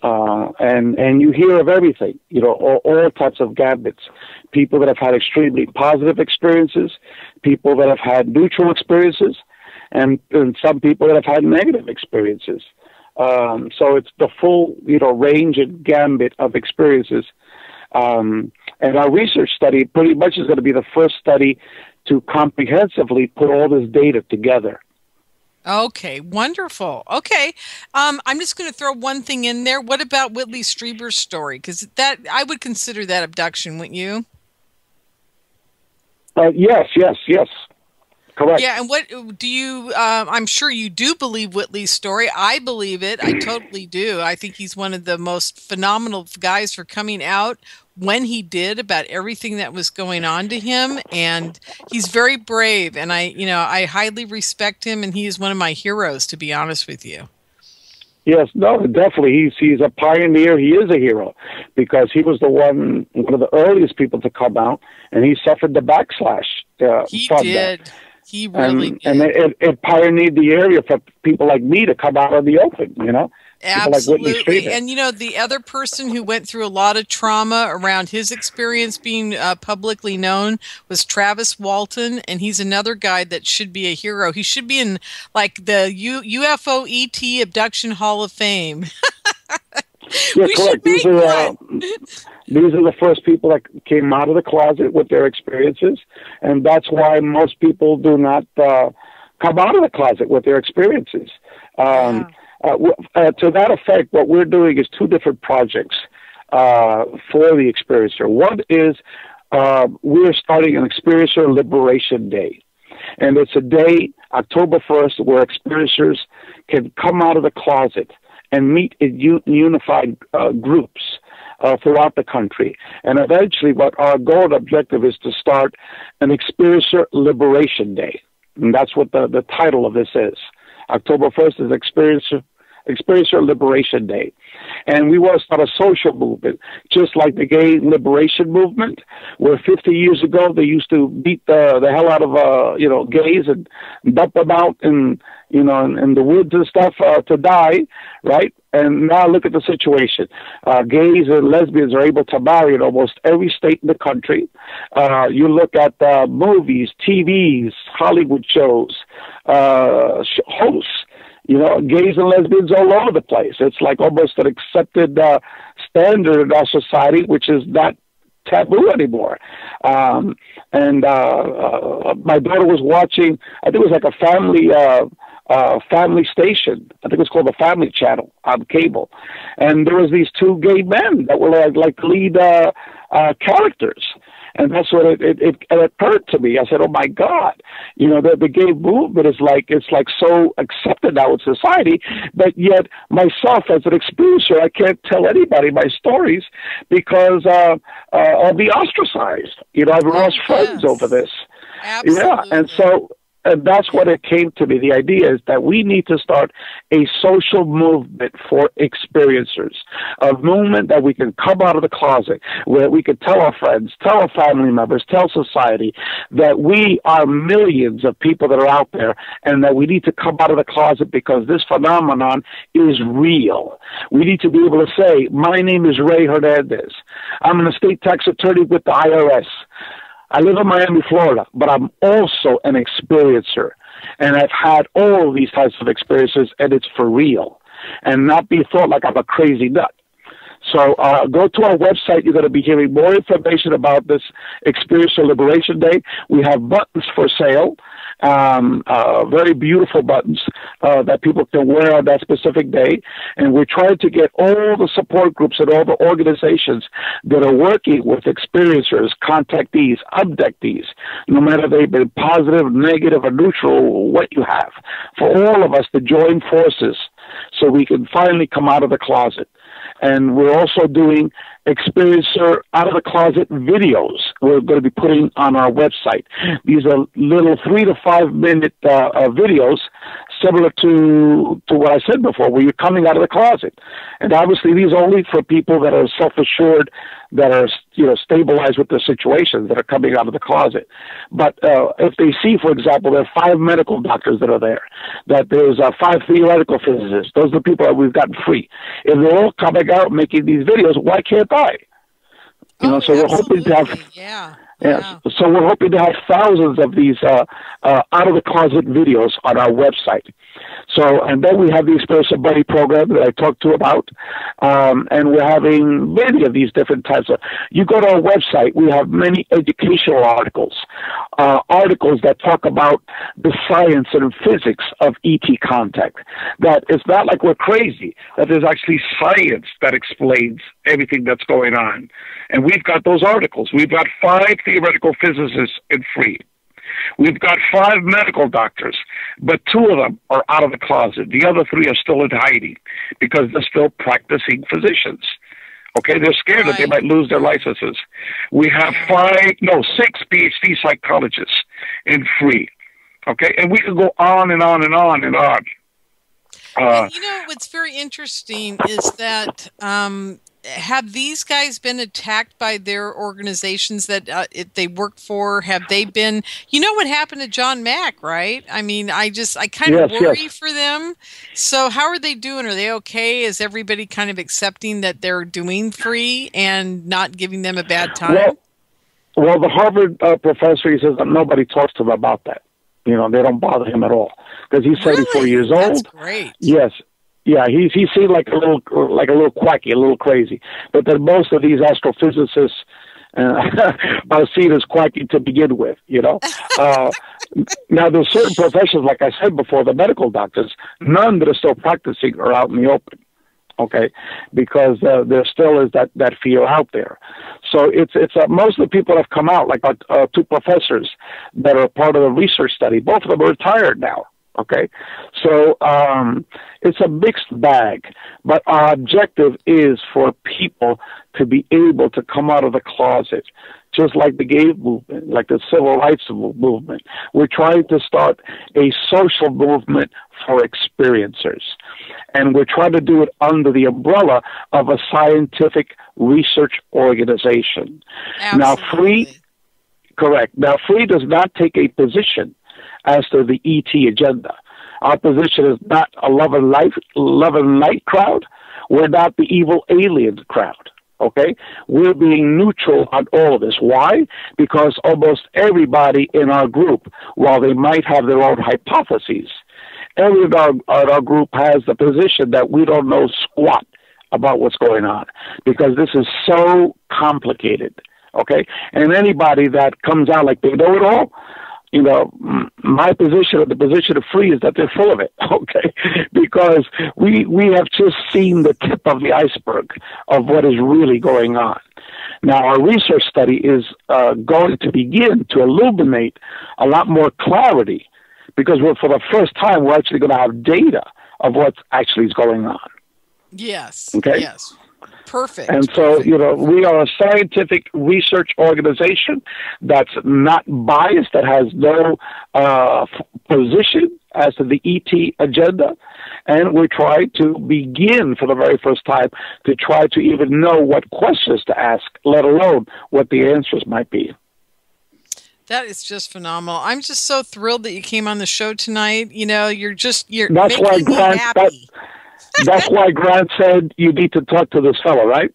Speaker 4: And you hear of everything, you know, all types of gambits. People that have had extremely positive experiences, people that have had neutral experiences, and some people that have had negative experiences. So it's the full, you know, range and gambit of experiences. And our research study pretty much is going to be the first study to comprehensively put all this data together.
Speaker 3: Okay, wonderful. Okay, I'm just going to throw one thing in there. What about Whitley Strieber's story? Because that, I would consider that abduction, wouldn't you?
Speaker 4: Yes. Correct.
Speaker 3: Yeah, and what do you, I'm sure you do believe Whitley's story. I believe it. I totally do. I think he's one of the most phenomenal guys for coming out when he did about everything that was going on to him. And he's very brave. And I highly respect him. And he is one of my heroes, to be honest with you.
Speaker 4: Yes, no, definitely. He's a pioneer. He is a hero because he was one of the earliest people to come out, and he suffered the backslash.
Speaker 3: He did. That. He really did.
Speaker 4: And it pioneered the area for people like me to come out in the open, you know?
Speaker 3: Absolutely. Like, and, you know, the other person who went through a lot of trauma around his experience being publicly known was Travis Walton, and he's another guy that should be a hero. He should be in, like, the UFO ET Abduction Hall of Fame.
Speaker 4: Yeah, correct. These are the first people that came out of the closet with their experiences, and that's why most people do not come out of the closet with their experiences. To that effect, what we're doing is two different projects for the experiencer. One is we're starting an Experiencer Liberation Day. And it's a day, October 1st, where experiencers can come out of the closet and meet in unified groups throughout the country. And eventually what our goal and objective is to start an Experiencer Liberation Day. And that's what the title of this is. October 1st is Experiencer Liberation Day. And we want to start a social movement, just like the gay liberation movement, where 50 years ago they used to beat the hell out of gays and dump them out in the woods and stuff to die, right? And now look at the situation. Gays and lesbians are able to marry in almost every state in the country. You look at movies, TVs, Hollywood shows, hosts. You know, gays and lesbians all over the place. It's like almost an accepted standard in our society, which is not taboo anymore. My daughter was watching, I think it was like a family station. I think it was called the Family Channel on cable. And there was these two gay men that were like lead characters. And that's what it occurred to me. I said, "Oh my God, you know, the gay movement is it's so accepted now in society, but yet myself as an experiencer, I can't tell anybody my stories because I'll be ostracized. You know, I've lost friends over this.
Speaker 3: Absolutely.
Speaker 4: Yeah, and that's what it came to me. The idea is that we need to start a social movement for experiencers, a movement that we can come out of the closet, where we can tell our friends, tell our family members, tell society that we are millions of people that are out there and that we need to come out of the closet because this phenomenon is real. We need to be able to say, my name is Rey Hernandez. I'm an estate tax attorney with the IRS. I live in Miami, Florida, but I'm also an experiencer. And I've had all of these types of experiences, and it's for real. And not be thought like I'm a crazy nut. So go to our website. You're going to be hearing more information about this Experiencer Liberation Day. We have buttons for sale, very beautiful buttons that people can wear on that specific day. And we're trying to get all the support groups and all the organizations that are working with experiencers, contactees, abductees, no matter if they've been positive, negative, or neutral, what you have, for all of us to join forces so we can finally come out of the closet. And we're also doing Experiencer Out of the Closet videos we're going to be putting on our website. These are little 3 to 5 minute videos similar to what I said before, where you're coming out of the closet. And obviously these are only for people that are self-assured, that are, stabilized with their situations, that are coming out of the closet. But if they see, for example, there are 5 medical doctors that are there, that there's 5 theoretical physicists, those are the people that we've gotten free. If they're all coming out making these videos, why can't I? So we're hoping to have... Yeah. So we're hoping to have thousands of these out-of-the-closet videos on our website. So, and then we have the Experiential Buddy program that I talked to about, and we're having many of these different types of... You go to our website, we have many educational articles, articles that talk about the science and physics of ET contact. That it's not like we're crazy, that there's actually science that explains everything that's going on. And we've got those articles. We've got 5 theoretical physicists in FREE. We've got 5 medical doctors, but 2 of them are out of the closet. The other 3 are still in hiding because they're still practicing physicians. Okay, they're scared that they might lose their licenses. We have 6 Ph.D. psychologists in FREE. Okay, and we could go on and on and on and on.
Speaker 3: What's very interesting is that have these guys been attacked by their organizations that they work for? Have they been, what happened to John Mack, right? I mean, I kind of worry for them. So how are they doing? Are they okay? Is everybody kind of accepting that they're doing FREE and not giving them a bad time?
Speaker 4: Well, the Harvard professor, he says that nobody talks to him about that. They don't bother him at all because he's 74 years old.
Speaker 3: That's great.
Speaker 4: Yes. Yeah, he seemed like a little quacky, a little crazy. But then most of these astrophysicists are seen as quacky to begin with, Now, there's certain professions, like I said before, the medical doctors, none that are still practicing are out in the open, okay? Because there still is that fear out there. So it's most of the people that have come out, like our 2 professors that are part of the research study, both of them are retired now. Okay, so it's a mixed bag, but our objective is for people to be able to come out of the closet, just like the gay movement, like the civil rights movement. We're trying to start a social movement for experiencers, and we're trying to do it under the umbrella of a scientific research organization.
Speaker 3: Absolutely.
Speaker 4: Now, FREE does not take a position as to the ET agenda. Our position is not a love and light crowd. We're not the evil alien crowd, okay? We're being neutral on all of this. Why? Because almost everybody in our group, while they might have their own hypotheses, everyone in our group has the position that we don't know squat about what's going on because this is so complicated, okay? And anybody that comes out like they know it all, my position or the position of FREE is that they're full of it, okay? Because we have just seen the tip of the iceberg of what is really going on. Now, our research study is going to begin to illuminate a lot more clarity because for the first time, we're actually going to have data of what actually is going on.
Speaker 3: Yes.
Speaker 4: Okay?
Speaker 3: Yes. Perfect.
Speaker 4: And so, we are a scientific research organization that's not biased, that has no position as to the ET agenda. And we're trying to begin for the very first time to try to even know what questions to ask, let alone what the answers might be.
Speaker 3: That is just phenomenal. I'm just so thrilled that you came on the show tonight. You're
Speaker 4: that's
Speaker 3: making
Speaker 4: why
Speaker 3: me happy.
Speaker 4: That's why Grant said you need to talk to this fellow, right?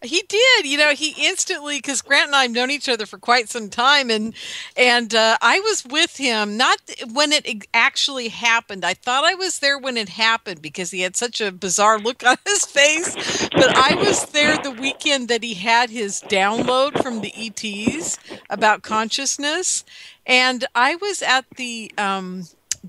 Speaker 3: He did. He instantly, because Grant and I have known each other for quite some time, and I was with him, not when it actually happened. I thought I was there when it happened because he had such a bizarre look on his face, but I was there the weekend that he had his download from the ETs about consciousness, and I was at the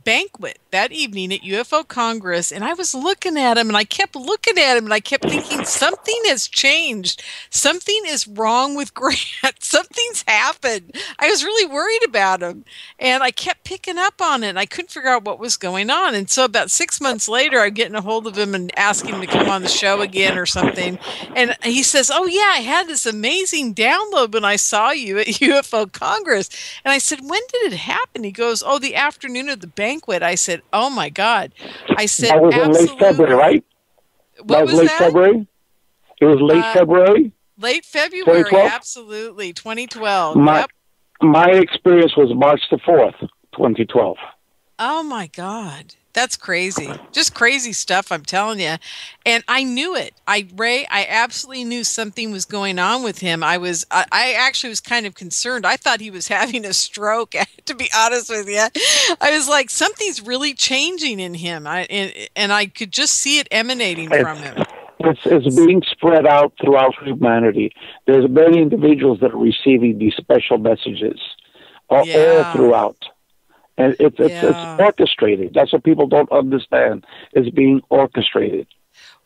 Speaker 3: banquet that evening at UFO Congress, and I was looking at him, and I kept looking at him, and I kept thinking, something has changed. Something is wrong with Grant. Something's happened. I was really worried about him, and I kept picking up on it, and I couldn't figure out what was going on. And so about 6 months later, I'm getting a hold of him and asking him to come on the show again or something, and he says, oh yeah, I had this amazing download when I saw you at UFO Congress. And I said, when did it happen? He goes, oh, the afternoon of the banquet. I said, said, "Oh my God!" I said,
Speaker 4: "That was in late February, right?
Speaker 3: What was
Speaker 4: late
Speaker 3: that?
Speaker 4: February. It was late February.
Speaker 3: Late February,
Speaker 4: 2012?
Speaker 3: absolutely, 2012.
Speaker 4: My experience was March the 4th, 2012.
Speaker 3: Oh my God. That's crazy. Just crazy stuff, I'm telling you. And I knew it. Ray, I absolutely knew something was going on with him. I actually was kind of concerned. I thought he was having a stroke, to be honest with you. I was like, something's really changing in him. And I could just see it emanating from him.
Speaker 4: It's being spread out throughout humanity. There's many individuals that are receiving these special messages all throughout. And it's orchestrated. That's what people don't understand. It's being orchestrated.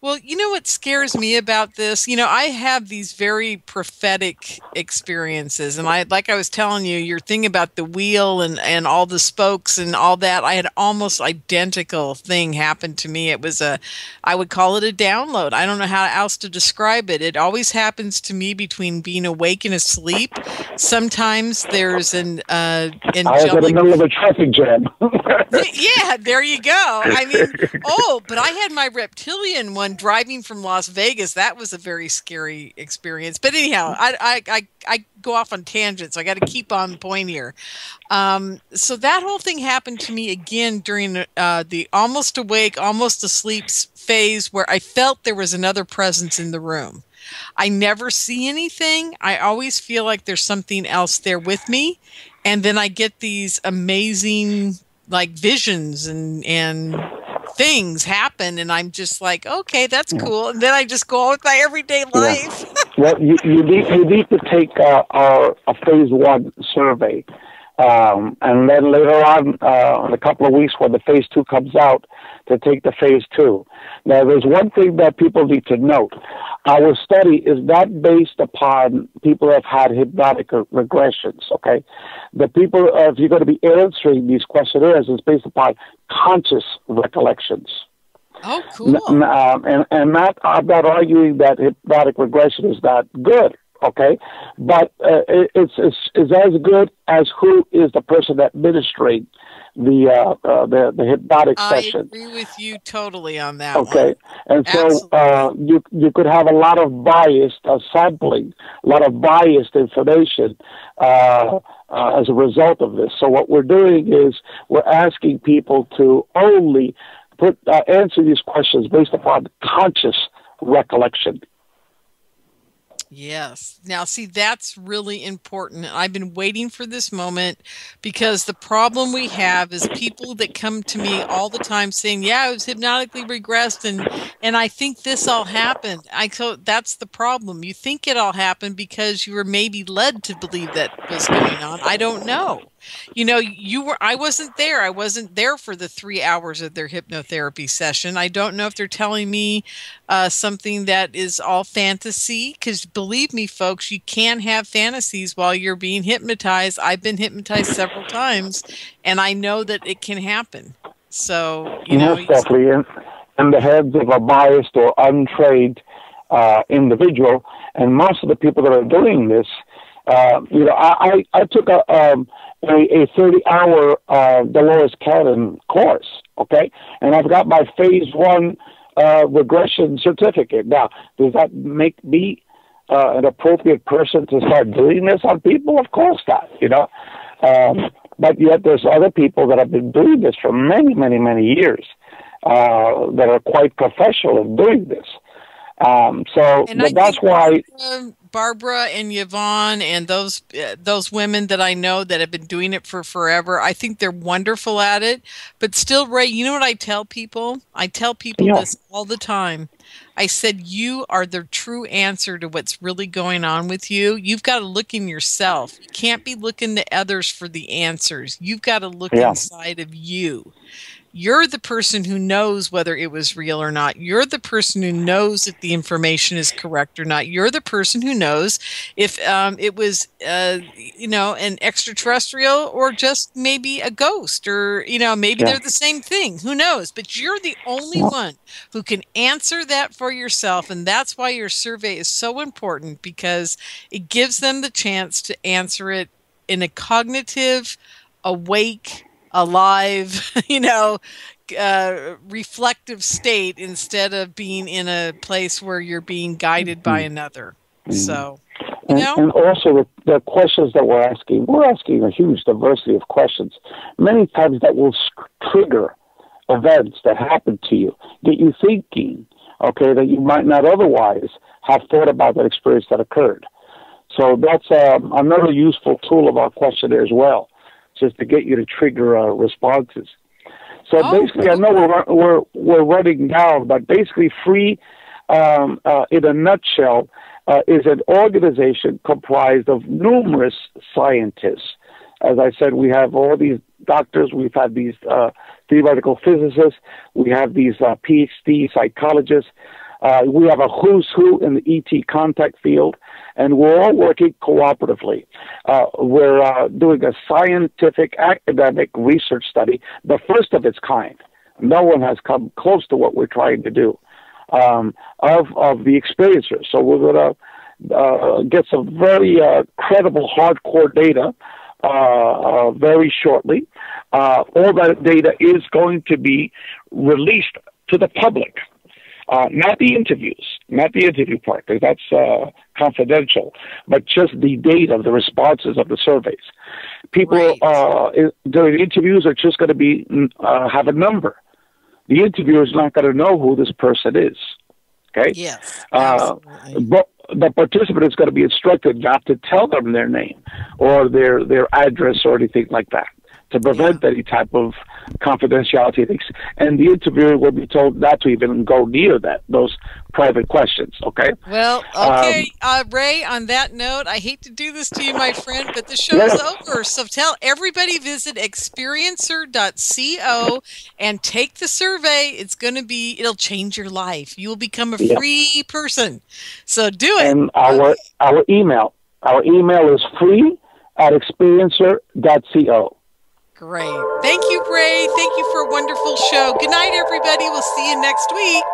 Speaker 3: Well, you know what scares me about this? You know, I have these very prophetic experiences. And like I was telling you, your thing about the wheel and all the spokes and all that, I had almost identical thing happen to me. It was I would call it a download. I don't know how else to describe it. It always happens to me between being awake and asleep. Sometimes there's an angelic...
Speaker 4: I was in the middle of a traffic jam.
Speaker 3: Yeah, there you go. I mean, but I had my reptilian one driving from Las Vegas. That was a very scary experience. But anyhow, I go off on tangents. I got to keep on point here. So that whole thing happened to me again during the almost awake, almost asleep phase where I felt there was another presence in the room. I never see anything. I always feel like there's something else there with me. And then I get these amazing like visions and things happen, and I'm just like, okay, that's cool. And then I just go on with my everyday life.
Speaker 4: Well, you need to take a phase 1 survey, and then later on, in a couple of weeks when the phase 2 comes out, to take the phase 2. Now, there's one thing that people need to note. Our study is not based upon people who have had hypnotic regressions, okay? The people, if you're going to be answering these questionnaires, it's based upon conscious recollections.
Speaker 3: Oh, cool.
Speaker 4: And not, I'm not arguing that hypnotic regression is not good, okay? But it's as good as who is the person administering the hypnotic session.
Speaker 3: I agree with you totally on that.
Speaker 4: Okay,
Speaker 3: one.
Speaker 4: And so you could have a lot of biased sampling, a lot of biased information as a result of this. So what we're doing is we're asking people to only answer these questions based upon conscious recollection.
Speaker 3: Yes. Now, see, that's really important. I've been waiting for this moment because the problem we have is people that come to me all the time saying, yeah, I was hypnotically regressed and I think this all happened. So that's the problem. You think it all happened because you were maybe led to believe that was going on. I don't know. You know, I wasn't there. I wasn't there for the 3 hours of their hypnotherapy session. I don't know if they're telling me something that is all fantasy, because believe me, folks, you can have fantasies while you're being hypnotized. I've been hypnotized several times, and I know that it can happen. So, you know,
Speaker 4: definitely in the heads of a biased or untrained individual, and most of the people that are doing this, you know, I took a 30-hour Dolores Cannon course, okay? And I've got my phase 1 regression certificate. Now, does that make me an appropriate person to start doing this on people? Of course not, you know? But yet there's other people that have been doing this for many, many, many years that are quite professional in doing this. That's why...
Speaker 3: Barbara and Yvonne and those women that I know that have been doing it for forever, I think they're wonderful at it. But still, Ray, you know what I tell people? I tell people this all the time. I said, you are the true answer to what's really going on with you. You've got to look in yourself. You can't be looking to others for the answers. You've got to look inside of you. You're the person who knows whether it was real or not. You're the person who knows if the information is correct or not. You're the person who knows if it was, you know, an extraterrestrial or just maybe a ghost, or, you know, maybe they're the same thing. Who knows? But you're the only one who can answer that for yourself. And that's why your survey is so important, because it gives them the chance to answer it in a cognitive, awake, live, reflective state instead of being in a place where you're being guided by another. So,
Speaker 4: and also the questions that we're asking a huge diversity of questions. Many times that will trigger events that happen to you, get you thinking, that you might not otherwise have thought about that experience that occurred. So that's another useful tool of our questionnaire as well, just to get you to trigger responses. So basically, I know we're running down, but basically, FREE, in a nutshell, is an organization comprised of numerous scientists. As I said, we have all these doctors, we've had these theoretical physicists, we have these Ph.D. psychologists, we have a who's who in the ET contact field, and we're all working cooperatively. We're doing a scientific academic research study, the first of its kind. No one has come close to what we're trying to do, of the experiencers. So we're going to get some very credible, hardcore data very shortly. All that data is going to be released to the public. Not the interviews, not the interview part, because that's confidential, but just the data of the responses of the surveys. People during interviews are just going to be have a number. The interviewer is not going to know who this person is. Okay.
Speaker 3: Yes.
Speaker 4: But the participant is going to be instructed not to tell them their name or their address or anything like that, to prevent any type of confidentiality things. And the interviewer will be told not to even go near those private questions, okay?
Speaker 3: Well, okay, Ray, on that note, I hate to do this to you, my friend, but the show is over. So tell everybody, visit experiencer.co and take the survey. It'll change your life. You will become a free person. So do it.
Speaker 4: And our email is free@experiencer.co.
Speaker 3: Great. Thank you, Ray. Thank you for a wonderful show. Good night, everybody. We'll see you next week.